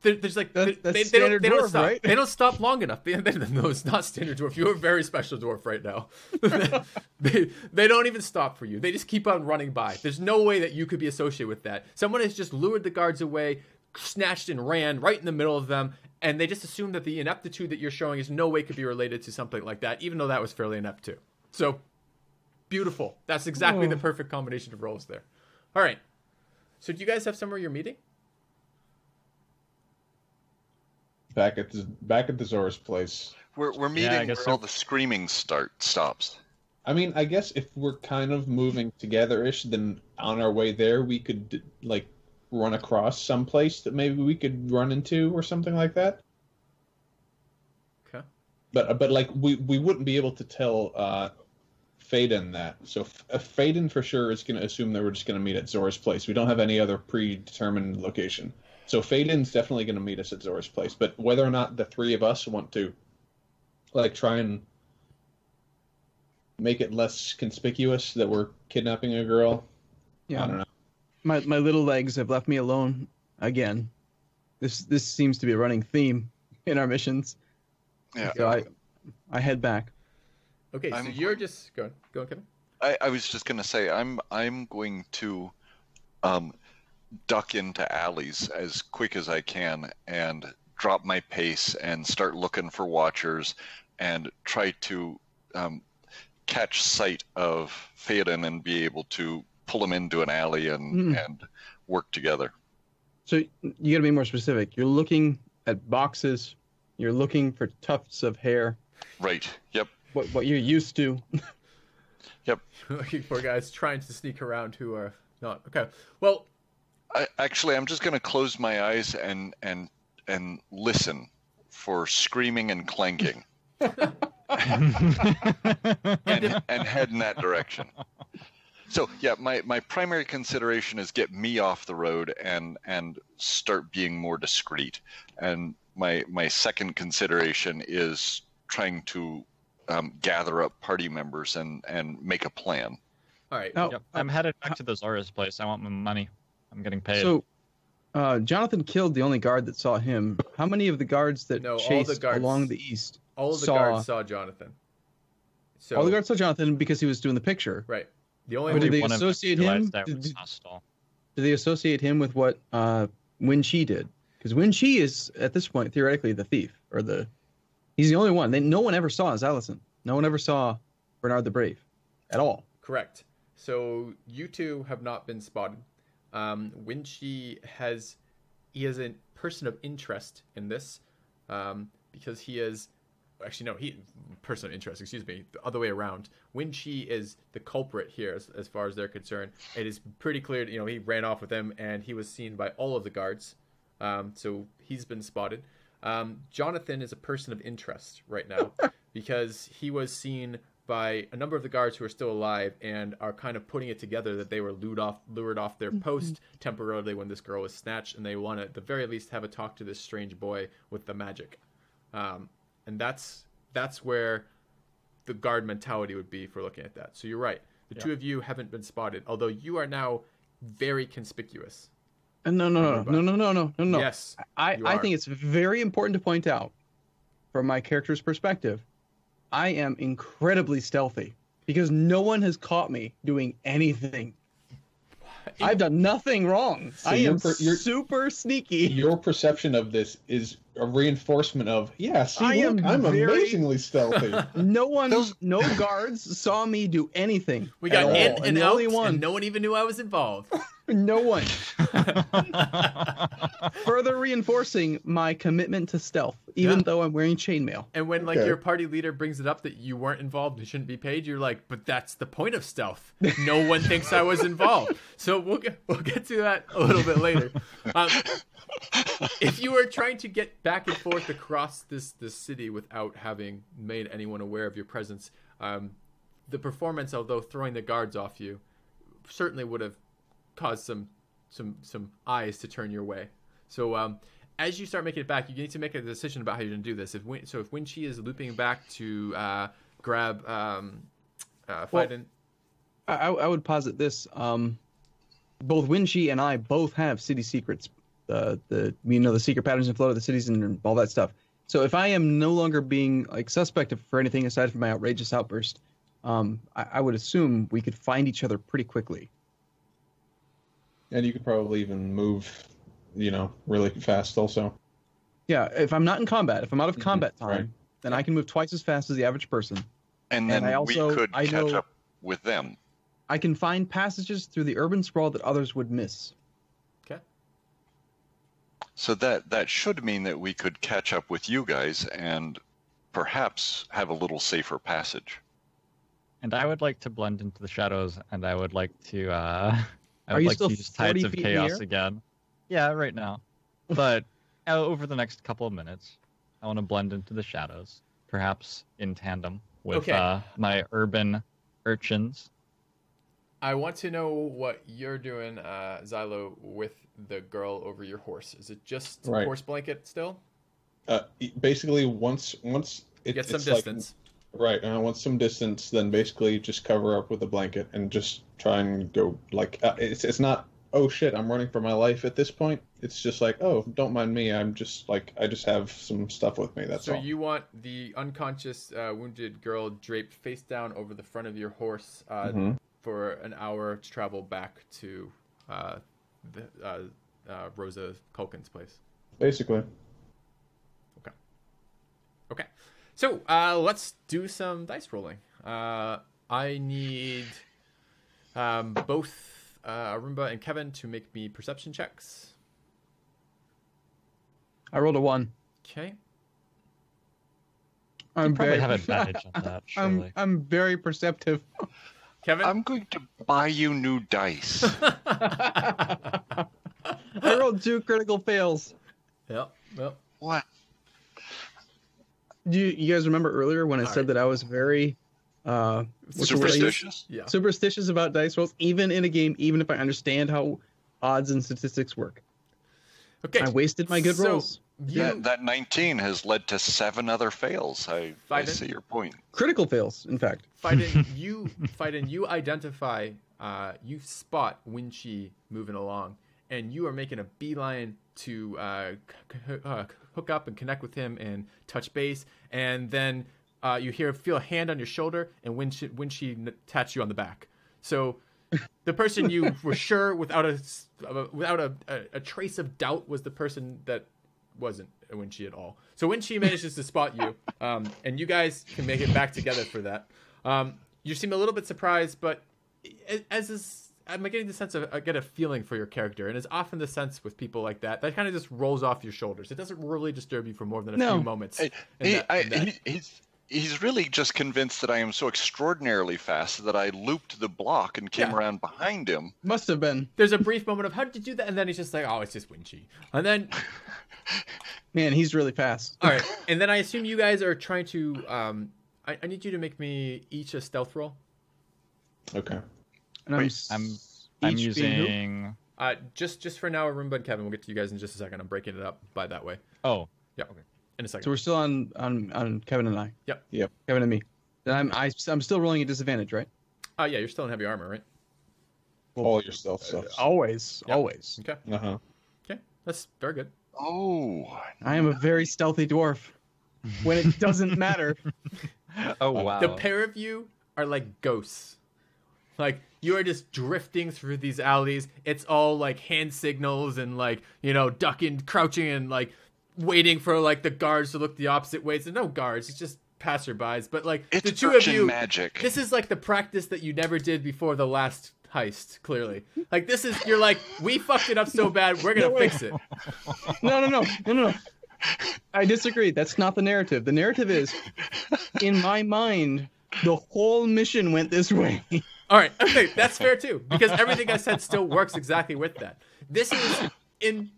there's like, they don't stop. Right? They don't stop long enough. No, it's not standard dwarf. You're a very special dwarf right now. they don't even stop for you. They just keep on running by. There's no way that you could be associated with that. Someone has just lured the guards away, snatched and ran right in the middle of them, and they just assume that the ineptitude that you're showing is no way could be related to something like that, even though that was fairly inept too. So, beautiful. That's exactly the perfect combination of roles there. All right. So, do you guys have somewhere you're meeting? Back at the Zora's place. We're meeting where all the screaming stops. I mean, I guess if we're kind of moving together-ish, then on our way there, we could like run across some place that maybe we could run into or something like that. Okay. But like we wouldn't be able to tell Faden that. So Faden for sure is going to assume that we're just going to meet at Zora's place. We don't have any other predetermined location. So Faden's definitely going to meet us at Zora's place. But whether or not the three of us want to like try and make it less conspicuous that we're kidnapping a girl, I don't know. My little legs have left me alone again. This seems to be a running theme in our missions. Yeah. So I head back. Okay, so you're just go on, Kevin. I was just gonna say I'm going to duck into alleys as quick as I can and drop my pace and start looking for watchers and try to catch sight of Faden and be able to pull him into an alley and work together. So you got to be more specific. You're looking at boxes. You're looking for tufts of hair. Right. Yep. What you're used to. Yep. Looking for guys trying to sneak around who are not. Okay. Well, I'm just going to close my eyes and listen for screaming and clanking. and head in that direction. So yeah, my primary consideration is get me off the road and start being more discreet. And my second consideration is trying to gather up party members and make a plan. All right. Yep. I'm headed back to the Zora's place. I want my money. I'm getting paid. So Jonathan killed the only guard that saw him. How many of the guards that chased along the east all of the guards saw Jonathan? So all the guards saw Jonathan because he was doing the picture. Right. The only did they associate him? Did they associate him with what Wen Chi did? Because Wen Chi is at this point theoretically the thief, or he's the only one. No one ever saw Xallison. No one ever saw Bernard the Brave, at all. Correct. So you two have not been spotted. Wen Chi is a person of interest in this, because he is. Actually, no, person of interest, excuse me, the other way around. Wen Chi is the culprit here as far as they're concerned. It is pretty clear, he ran off with them and he was seen by all of the guards. So he's been spotted. Jonathan is a person of interest right now because he was seen by a number of the guards who are still alive and are kind of putting it together that they were lured off their post temporarily when this girl was snatched, and they want to, at the very least, have a talk to this strange boy with the magic. And that's where the guard mentality would be for looking at that. So you're right. The two of you haven't been spotted, although you are now very conspicuous. No. Yes, I think it's very important to point out, from my character's perspective, I am incredibly stealthy because no one has caught me doing anything. I've done nothing wrong. So I am you're super sneaky. Your perception of this is a reinforcement of, I'm very- amazingly stealthy. No guards saw me do anything. We got at in all. and the out, only one. and no one even knew I was involved. No one. Further reinforcing my commitment to stealth, even though I'm wearing chainmail. And when your party leader brings it up that you weren't involved, you shouldn't be paid, you're like, but that's the point of stealth. No one thinks I was involved. So we'll get to that a little bit later. If you were trying to get back and forth across this city without having made anyone aware of your presence, the performance, although throwing the guards off you, certainly would have caused some eyes to turn your way. So as you start making it back, you need to make a decision about how you're going to do this. If Winchi is looping back to grab Fiden... I would posit this. Both Winchi and I both have city secrets. The secret patterns and flow of the cities and all that stuff. So if I am no longer being suspect for anything aside from my outrageous outburst, I would assume we could find each other pretty quickly. And you could probably even move, really fast also. Yeah, if I'm not in combat, if I'm out of combat time, then I can move twice as fast as the average person. And then we could catch up with them. I can find passages through the urban sprawl that others would miss. Okay. So that should mean that we could catch up with you guys and perhaps have a little safer passage. And I would like to blend into the shadows, and I would like to Are you like still to use Tides 40 of feet in the Chaos air? again. Yeah, right now. But over the next couple of minutes, I want to blend into the shadows, perhaps in tandem with my urban urchins. I want to know what you're doing, Xilo, with the girl over your horse. Is it just horse blanket still? Basically, once it Get some distance. Once some distance, then basically just cover up with a blanket and just try and go it's not, oh shit, I'm running for my life at this point. It's just oh, don't mind me. I'm just I just have some stuff with me. That's all. So you want the unconscious, wounded girl draped face down over the front of your horse for an hour to travel back to Rosa Culkin's place. Basically. Okay. So let's do some dice rolling. I need both Arumba and Kevin to make me perception checks. I rolled a 1. Okay. I'm Probably very have advantage on that, surely. I'm very perceptive. Kevin? I'm going to buy you new dice. I rolled 2 critical fails. Yep. What? Do you guys remember earlier when I said that I was very Superstitious? Yeah. superstitious about dice rolls, even in a game, even if I understand how odds and statistics work? Okay. I wasted my good rolls. That 19 has led to 7 other fails. I see your point. Critical fails, in fact. Fiden, you identify, you spot Winchi moving along, and you are making a beeline to hook up and connect with him and touch base, and then you feel a hand on your shoulder, and Winchi taps you on the back. So the person you were sure without a trace of doubt was the person that wasn't Winchi at all. So Winchi manages to spot you, and you guys can make it back together for that. You seem a little bit surprised, but I'm getting the sense of I get a feeling for your character, and it's often the sense with people like that kind of just rolls off your shoulders. It doesn't really disturb you for more than a few moments. He's really just convinced that I am so extraordinarily fast that I looped the block and came around behind him. Must have been. There's a brief moment of how did you do that, and then he's just like, oh, it's just Winchi, and then Man, he's really fast. all right, and then I assume you guys are trying to. I need you to make me each a stealth roll. Okay. And I'm using. Just for now, Arumba and Kevin. We'll get to you guys in just a second. I'm breaking it up by that way. Oh, Yeah. Okay. In a second. So we're still on Kevin and I. Yep. Yep. Kevin and me. I'm still rolling a disadvantage, right? Yeah, you're still in heavy armor, right? All your stealth stuff. Always, Yep. always. Okay. Uh-huh. Okay, that's very good. Oh, I am a very stealthy dwarf. When it doesn't matter. Oh wow. The pair of you are like ghosts. Like, you are just drifting through these alleys. It's all like hand signals and like, ducking, crouching, and like waiting for like the guards to look the opposite way. There's no guards, it's just passerbys. But like it's the two of urchin you, magic. this is like the practice that you never did before the last heist. Clearly, like this is you're like, we fucked it up so bad, we're gonna fix it. No. I disagree. That's not the narrative. The narrative is, in my mind, the whole mission went this way. All right, okay, that's fair too, because everything I said still works exactly with that. This is in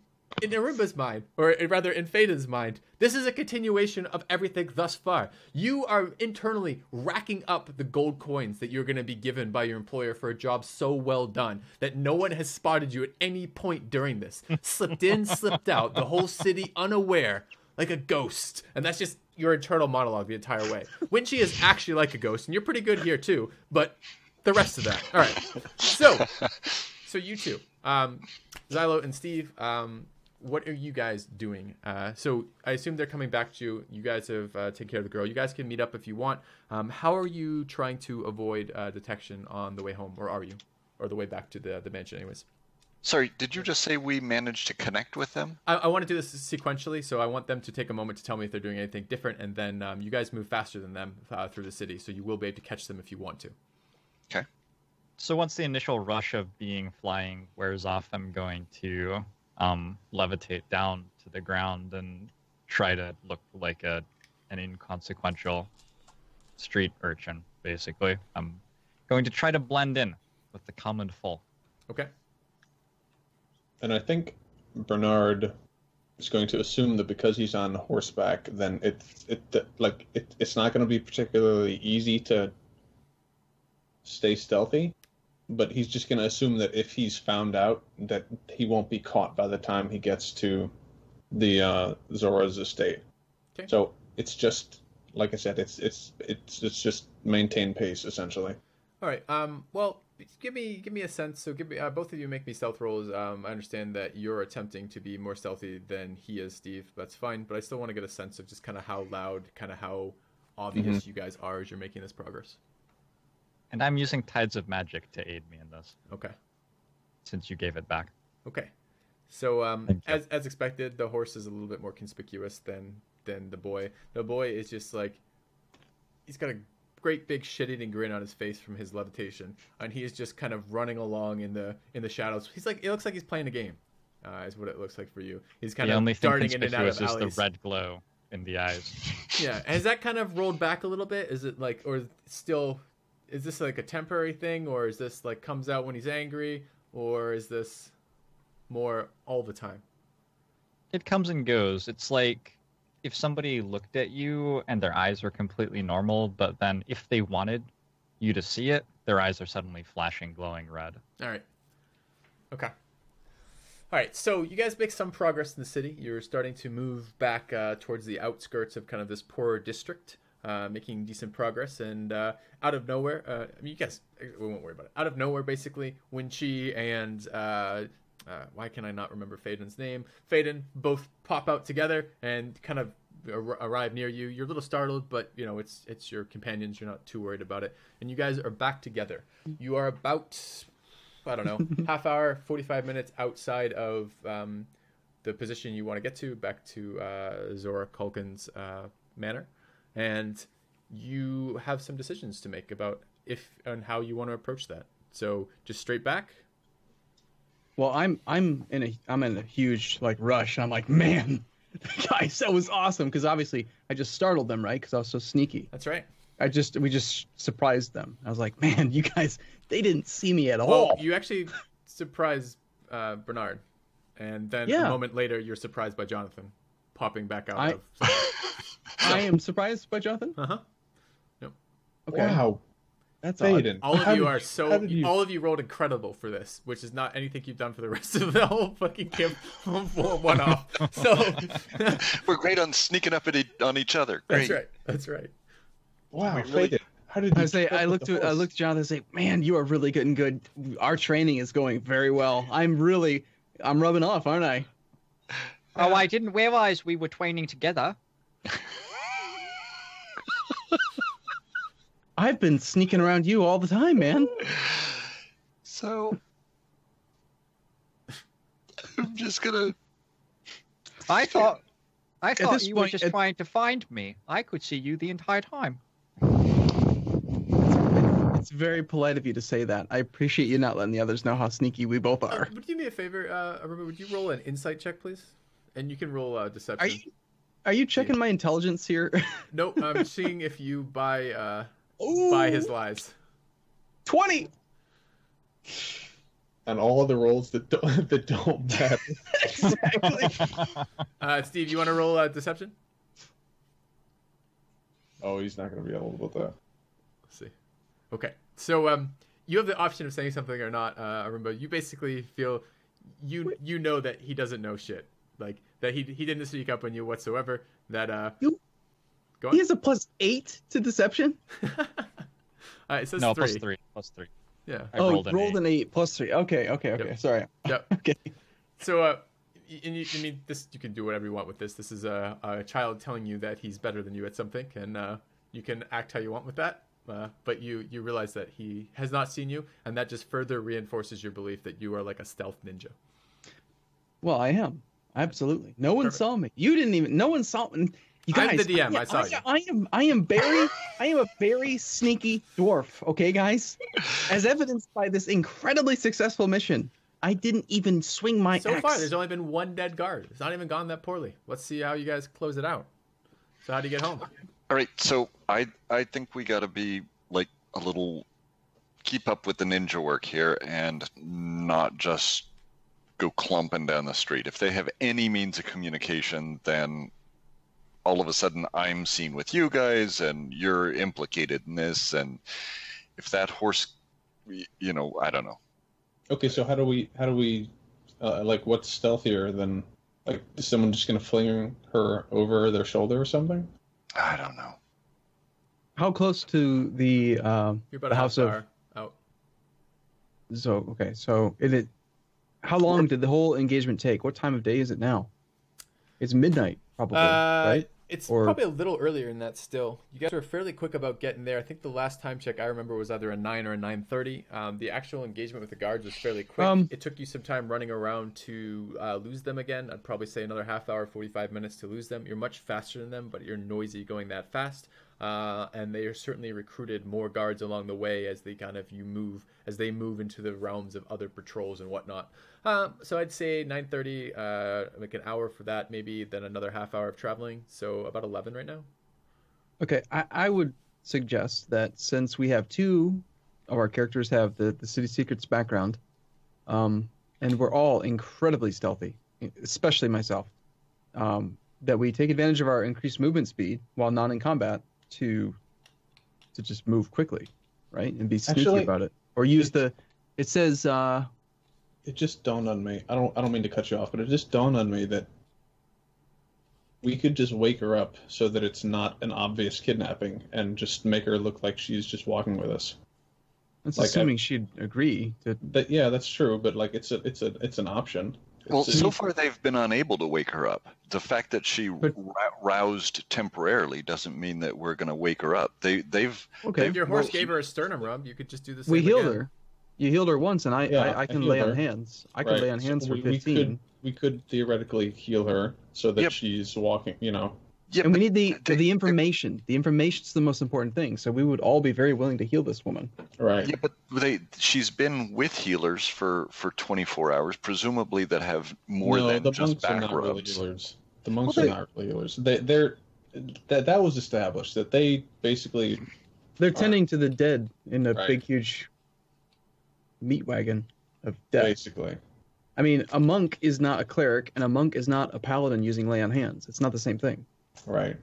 Arumba's mind, or rather in Phaeton's mind, this is a continuation of everything thus far. You are internally racking up the gold coins that you're going to be given by your employer for a job so well done that no one has spotted you at any point during this. Slipped in, slipped out, the whole city unaware, like a ghost. And that's just your internal monologue the entire way. Winchi is actually like a ghost, and you're pretty good here too, but the rest of that. All right. So you two, Xilo and Steve, what are you guys doing? So I assume they're coming back to you. You guys have taken care of the girl. You guys can meet up if you want. How are you trying to avoid detection on the way home, or are you? Or the way back to the mansion anyways? Sorry, did you just say we managed to connect with them? I want to do this sequentially, so I want them to take a moment to tell me if they're doing anything different, and then you guys move faster than them through the city, so you will be able to catch them if you want to. Okay. So once the initial rush of being flying wears off, I'm going to levitate down to the ground and try to look like an inconsequential street urchin, basically. I'm going to try to blend in with the common folk. Okay. And I think Bernard is going to assume that because he's on horseback, then it's not going to be particularly easy to stay stealthy. But he's just going to assume that if he's found out, that he won't be caught by the time he gets to the Zora's estate. Okay. So it's just, like I said, it's just maintain pace essentially. All right. Well, give me a sense. So give me both of you make me stealth rolls. I understand that you're attempting to be more stealthy than he is, Steve. That's fine, but I still want to get a sense of just kind of how loud, kind of how obvious you guys are as you're making this progress. And I'm using Tides of Magic to aid me in this. Okay. Since you gave it back. Okay. So Thank you. as expected, the horse is a little bit more conspicuous than the boy. The boy is just like, he's got a great big shit-eating grin on his face from his levitation, and he is just kind of running along in the shadows. He's like, it looks like he's playing a game, is what it looks like for you. He's kind of darting in and out of alleys. The only thing conspicuous is the red glow in the eyes. Yeah. Has that kind of rolled back a little bit? Is it like, or still, is this like a temporary thing, or is this like comes out when he's angry, or is this more all the time? It comes and goes. It's like if somebody looked at you and their eyes were completely normal, but then if they wanted you to see it, their eyes are suddenly flashing, glowing red. All right. Okay. All right. So you guys make some progress in the city. You're starting to move back towards the outskirts of kind of this poorer district, making decent progress. And out of nowhere, I mean, you guys, we won't worry about it. Out of nowhere, basically, Winchi and why can I not remember Phaeton's name? Phaeton both pop out together and kind of arrive near you. You're a little startled, but you know it's your companions. You're not too worried about it, and you guys are back together. You are about, I don't know, half hour, 45 minutes outside of the position you want to get to, back to Zora Culkin's manor, and you have some decisions to make about if and how you want to approach that. So just straight back. Well, I'm in a huge like rush. I'm like, man, guys, that was awesome, because obviously I just startled them, right? Because I was so sneaky. That's right. We just surprised them. I was like, man, you guys, they didn't see me at Well, all. you actually surprised Bernard, and then a moment later, you're surprised by Jonathan popping back out of. I am surprised by Jonathan. Yep. Okay. Wow. That's Phaeton. All of you are how all of you rolled incredible for this, which is not anything you've done for the rest of the whole fucking camp one off. So We're great on sneaking up on each other. Great. That's right. Wow, We really- Phaeton. How did you I looked at Jonathan and say, "Man, you are really getting good. Our training is going very well. I'm rubbing off, aren't I?" Oh, I didn't realize we were training together. I've been sneaking around you all the time, man. So I'm just gonna. I thought this you were point, just trying to find me. I could see you the entire time. It's very polite of you to say that. I appreciate you not letting the others know how sneaky we both are. Would you do me a favor, Arumba? Would you roll an insight check, please? And you can roll deception. Are you checking my intelligence here? Nope, I'm seeing if you buy his lies. 20. And all of the rolls that don't matter. Exactly. Steve, you want to roll deception? Oh, he's not going to be able to with that. Let's see. Okay, so you have the option of saying something or not, Arumba. You basically feel you know that he doesn't know shit, like that he didn't sneak up on you whatsoever. That go on. He has a +8 to deception. It says No, 3. plus 3. Yeah. I rolled rolled an 8 +3. Okay. Yep. Sorry. Yep. Okay. So, I mean, this you can do whatever you want with this. This is a child telling you that he's better than you at something, and you can act how you want with that. But you realize that he has not seen you, and that just further reinforces your belief that you are like a stealth ninja. Well, I am. Absolutely. No one Perfect. saw me. You didn't even. No one saw me. You guys, I'm the DM. I saw you. I am a very sneaky dwarf. Okay, guys. As evidenced by this incredibly successful mission, I didn't even swing my So axe. far, there's only been one dead guard. It's not even gone that poorly. Let's see how you guys close it out. So how do you get home? All right, so I think we got to be like a little keep up with the ninja work here and not just go clumping down the street. If they have any means of communication, then all of a sudden I'm seen with you guys and you're implicated in this. And if that horse, I don't know. Okay, so how do we like what's stealthier than like is someone just going to fling her over their shoulder or something? I don't know. How close to the You're about the a house half of? hour out. So okay, so how long did the whole engagement take? What time of day is it now? It's midnight, probably, right? It's Or- probably a little earlier than that still. You guys were fairly quick about getting there. I think the last time check I remember was either a 9 or a 9:30. The actual engagement with the guards was fairly quick. It took you some time running around to lose them again. I'd probably say another half hour, 45 minutes to lose them. You're much faster than them, but you're noisy going that fast. And they are certainly recruited more guards along the way as they move into the realms of other patrols and whatnot. So I'd say 9:30, like an hour for that, maybe then another half hour of traveling. So about 11 right now. Okay, I would suggest that since we have two of our characters have the City Secrets background, and we're all incredibly stealthy, especially myself, that we take advantage of our increased movement speed while not in combat to just move quickly, right, and be sneaky Actually, about it, or use It says. It just dawned on me. I don't mean to cut you off, but it just dawned on me that we could just wake her up so that it's not an obvious kidnapping and just make her look like she's just walking with us. That's Like, assuming she'd agree to. Yeah, that's true, but like it's an option. Well, It's- so far they've been unable to wake her up. The fact that she roused temporarily doesn't mean that we're going to wake her up. They've Okay. If your horse gave her a sternum rub, you could just do the same. We healed again. her. You healed her once, and I can healed lay on her. hands. I can lay on so hands for we 15. We could theoretically heal her so that Yep. she's walking. yeah, And we but need the information. The information's the most important thing. So we would all be very willing to heal this woman. Right. Yeah, but she's been with healers for 24 hours, presumably that have more No, than the just monks are back not really rubs. healers. The monks Well, are not really healers. That was established that they basically They're tending to the dead in a Right. big, huge meat wagon of death. basically. I mean, a monk is not a cleric, and a monk is not a paladin using lay on hands. It's not the same thing. Right.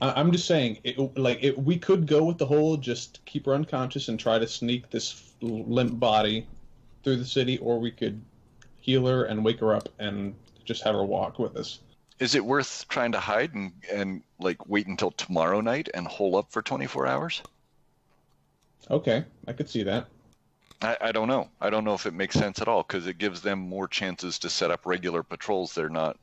I'm just saying, we could go with the whole just keep her unconscious and try to sneak this limp body through the city, or we could heal her and wake her up and just have her walk with us. Is it worth trying to hide and like wait until tomorrow night and hole up for 24 hours? Okay, I could see that. I don't know. I don't know if it makes sense at all because it gives them more chances to set up regular patrols. They're not.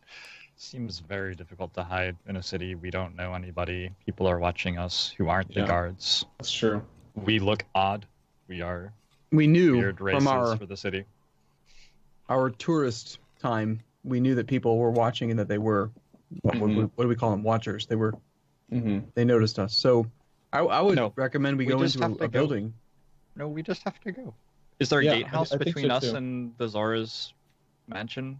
Seems very difficult to hide in a city. We don't know anybody. People are watching us who aren't the guards. That's true. We look odd. We are We knew weird races from for the city. our tourist time, we knew that people were watching and that they were, what do we call them, watchers. They were, they noticed us. So I would recommend we go just into have to a go. building. No, we just have to go. Is there a Yeah, gatehouse I think between so us too. and the Zora's mansion?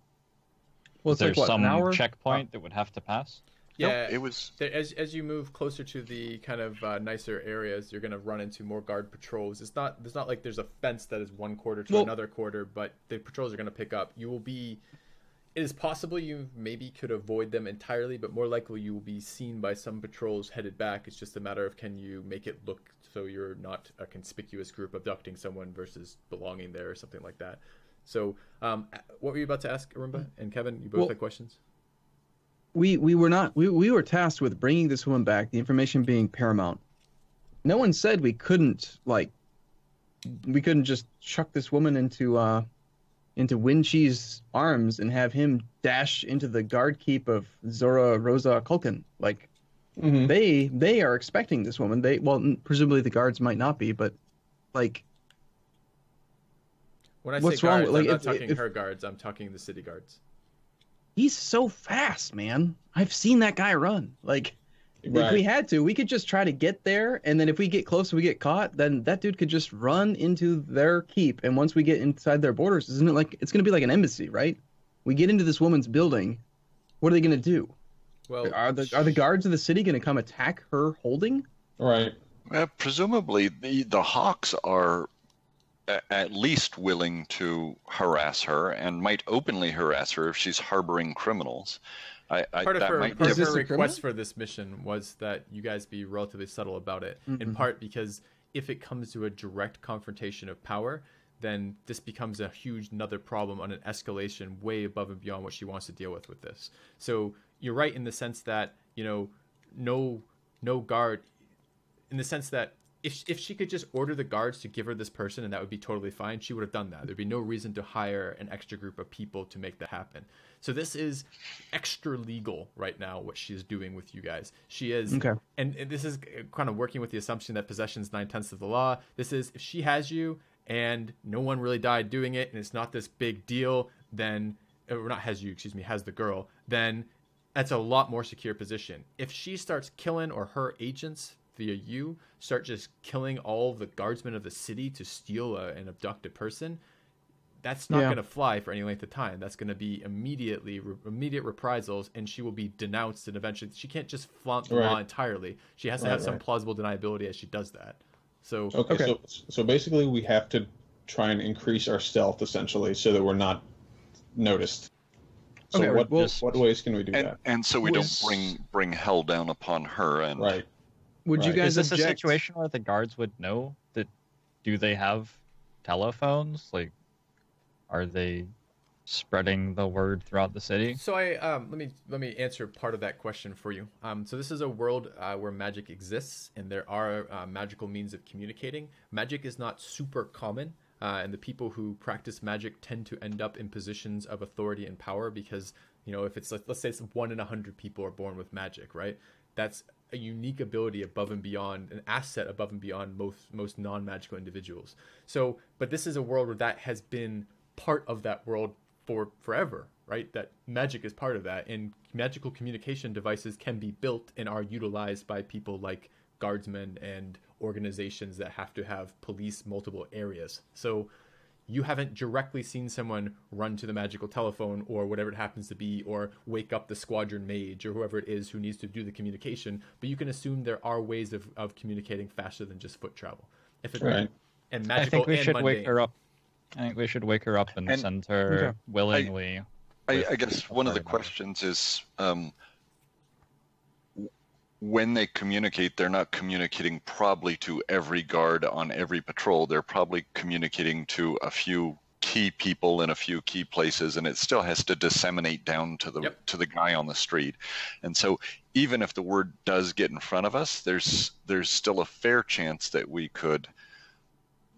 Well, Is it's there like, what, some an hour? checkpoint that would have to pass? Yeah, Nope, it was. As you move closer to the kind of nicer areas, you're going to run into more guard patrols. There's not like there's a fence that is one quarter to another quarter, but the patrols are going to pick up. It is possible you maybe could avoid them entirely, but more likely you will be seen by some patrols headed back. It's just a matter of can you make it look so you're not a conspicuous group abducting someone versus belonging there or something like that. So, what were you about to ask, Arumba and Kevin? You both had questions? We were tasked with bringing this woman back, the information being paramount. No one said we couldn't just chuck this woman into Winchi's arms and have him dash into the guard keep of Zora Rosa Culkin. Like, they are expecting this woman. Presumably the guards might not be, but like, When I what's say wrong guards, with- I'm like, not if- talking if- her guards. I'm talking the city guards. he's so fast, man. I've seen that guy run. Like, if Right. we had to, we could just try to get there, and then if we get close and we get caught, then that dude could just run into their keep. And once we get inside their borders, isn't it like it's going to be like an embassy, right? We get into this woman's building. What are they going to do? Well, Are the guards of the city going to come attack her holding? Right. Presumably, the Hawks are at least willing to harass her and might openly harass her if she's harboring criminals. part of that her, might Is this a request criminal? for this mission was that you guys be relatively subtle about it. In part because if it comes to a direct confrontation of power, then this becomes a huge another problem on an escalation way above and beyond what she wants to deal with this. So you're right in the sense that, no guard, in the sense that if she could just order the guards to give her this person and that would be totally fine, she would have done that. There'd be no reason to hire an extra group of people to make that happen. So this is extra legal right now, what she is doing with you guys. She is, and this is kind of working with the assumption that possession is 9/10 of the law. This is, if she has you and no one really died doing it and it's not this big deal, then, or not has you, excuse me, has the girl, then that's a lot more secure position. If she starts killing, or her agents via you start just killing all the guardsmen of the city to steal and abduct a person, that's not going to fly for any length of time. That's going to be immediate reprisals, and she will be denounced, and eventually she can't just flaunt the law entirely. She has to have some plausible deniability as she does that. So So basically we have to try and increase our stealth essentially so that we're not noticed. So what ways can we do that? And so we don't bring hell down upon her. And Right. Would you guys Is this a object? situation where the guards would know that? Do they have telephones? Like, are they spreading the word throughout the city? So let me answer part of that question for you. So this is a world where magic exists, and there are magical means of communicating. Magic is not super common, and the people who practice magic tend to end up in positions of authority and power because, if it's let's say it's 1 in 100 people are born with magic, right? That's a unique ability above and beyond, an asset above and beyond most non-magical individuals. So, but this is a world where that has been part of that world for forever, right? That magic is part of that, and magical communication devices can be built and are utilized by people like guardsmen and organizations that have to have police multiple areas. So you haven't directly seen someone run to the magical telephone or whatever it happens to be, or wake up the squadron mage or whoever it is who needs to do the communication, but you can assume there are ways of communicating faster than just foot travel. If it, Right. And I magical think we and should mundane. wake her up. I think we should wake her up and send her willingly. I guess one of the questions is, when they communicate, they're not communicating probably to every guard on every patrol. They're probably communicating to a few key people in a few key places, and it still has to disseminate down to the guy on the street. And so even if the word does get in front of us, there's still a fair chance that we could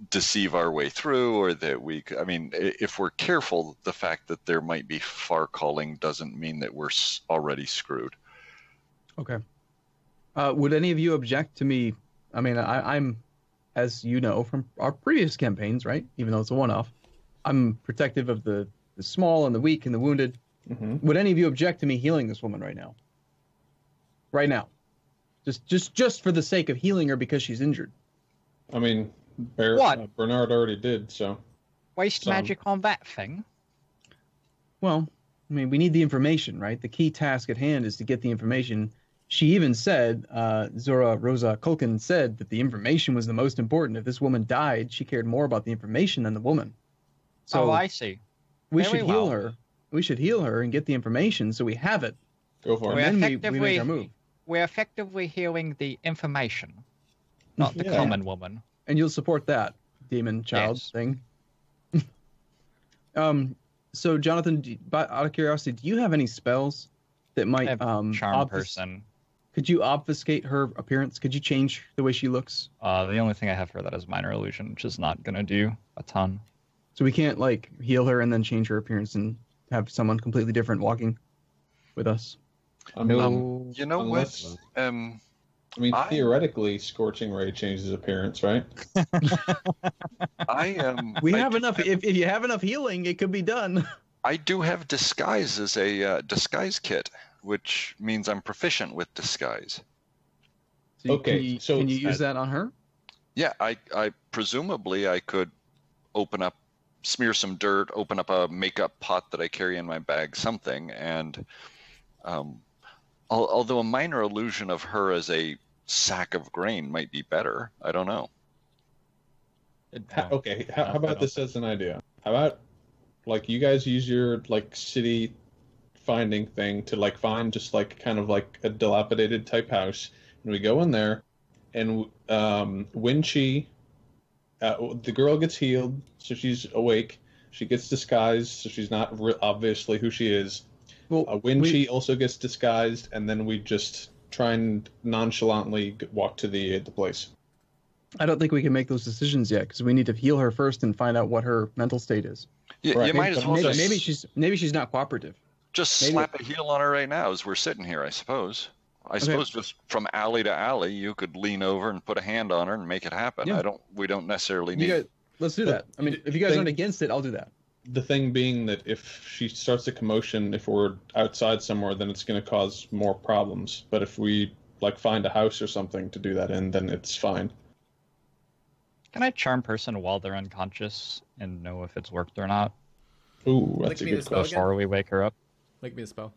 deceive our way through, or that I mean, if we're careful, the fact that there might be far calling doesn't mean that we're already screwed. Okay. Would any of you object to me? I mean, I'm, as you know from our previous campaigns, right? Even though it's a one-off, I'm protective of the small and the weak and the wounded. Mm-hmm. Would any of you object to me healing this woman right now? Right now, just for the sake of healing her because she's injured. I mean, What? Bernard already did, so. Waste magic on that thing? Well, I mean, we need the information, right? The key task at hand is to get the information. She even said, Zora Rosa Culkin said that the information was the most important. If this woman died, she cared more about the information than the woman. So I see. we Very should heal well. her. We should heal her and get the information so we have it. Go for it. And then we make our move. We're effectively healing the information, not the Yeah. common woman. And you'll support that demon child Yes. thing. So Jonathan, out of curiosity, do you have any spells that might I have charm person. Could you obfuscate her appearance? Could you change the way she looks? The only thing I have for that is minor illusion, which is not gonna do a ton. So we can't like heal her and then change her appearance and have someone completely different walking with us. No. You know Unless- what? I mean, I- theoretically, Scorching Ray changes appearance, right? We I have do enough. If you have enough healing, it could be done. I do have disguise as a disguise kit, which means I'm proficient with disguise. So Okay, can you use that on her? Yeah, I presumably I could smear some dirt, open up a makeup pot that I carry in my bag, something, and although a minor illusion of her as a sack of grain might be better, I don't know. Okay, how about this as an idea? How about, like, you guys use your, like, city finding thing to, like, find just, like, kind of like a dilapidated type house, and we go in there, and when the girl gets healed, so she's awake, she gets disguised, so she's not obviously who she is. Well, When she also gets disguised, and then we just try and nonchalantly walk to the place. I don't think we can make those decisions yet because we need to heal her first and find out what her mental state is. Right. You might as well Maybe she's not cooperative. just maybe- slap a heel on her right now as we're sitting here, I suppose. I suppose just from alley to alley, you could lean over and put a hand on her and make it happen. Yeah. We don't necessarily need. You guys, let's do that. I mean, if you guys aren't against it, I'll do that. The thing being that if she starts a commotion, if we're outside somewhere, then it's going to cause more problems. But if we, like, find a house or something to do that in, then it's fine. Can I charm person while they're unconscious and know if it's worked or not Ooh, Like that's a me to good spell question. before we wake her up? Make me a spell.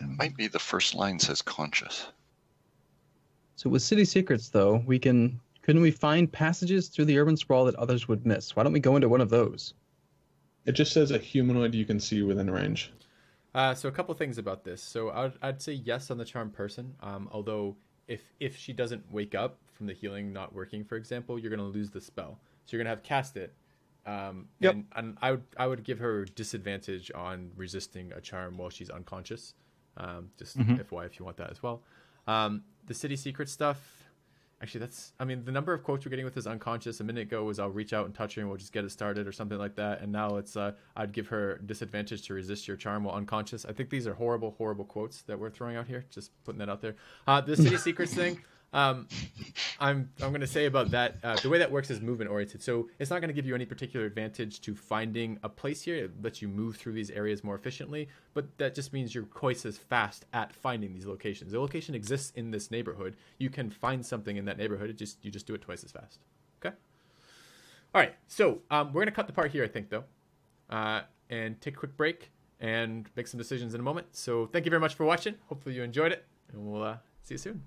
It might be the first line says conscious. So with city secrets, though, couldn't we find passages through the urban sprawl that others would miss? Why don't we go into one of those? It just says a humanoid you can see within range. So a couple things about this. So I'd say yes on the charm person. Although if she doesn't wake up from the healing not working, for example, you're going to lose the spell. So you're going to have cast it. Yep. And I would give her disadvantage on resisting a charm while she's unconscious. Just FYI if you want that as well. The city secret stuff. Actually, the number of quotes we're getting with this unconscious a minute ago was I'll reach out and touch her and we'll just get it started or something like that. And now it's I'd give her disadvantage to resist your charm while unconscious. I think these are horrible, horrible quotes that we're throwing out here. Just putting that out there. The city secrets thing. I'm going to say about that, the way that works is movement oriented. So it's not going to give you any particular advantage to finding a place here. It lets you move through these areas more efficiently, but that just means you're twice as fast at finding these locations. The location exists in this neighborhood. You can find something in that neighborhood. You just do it twice as fast. Okay. All right. So we're going to cut the part here, I think, though, and take a quick break and make some decisions in a moment. So thank you very much for watching. Hopefully you enjoyed it, and we'll see you soon.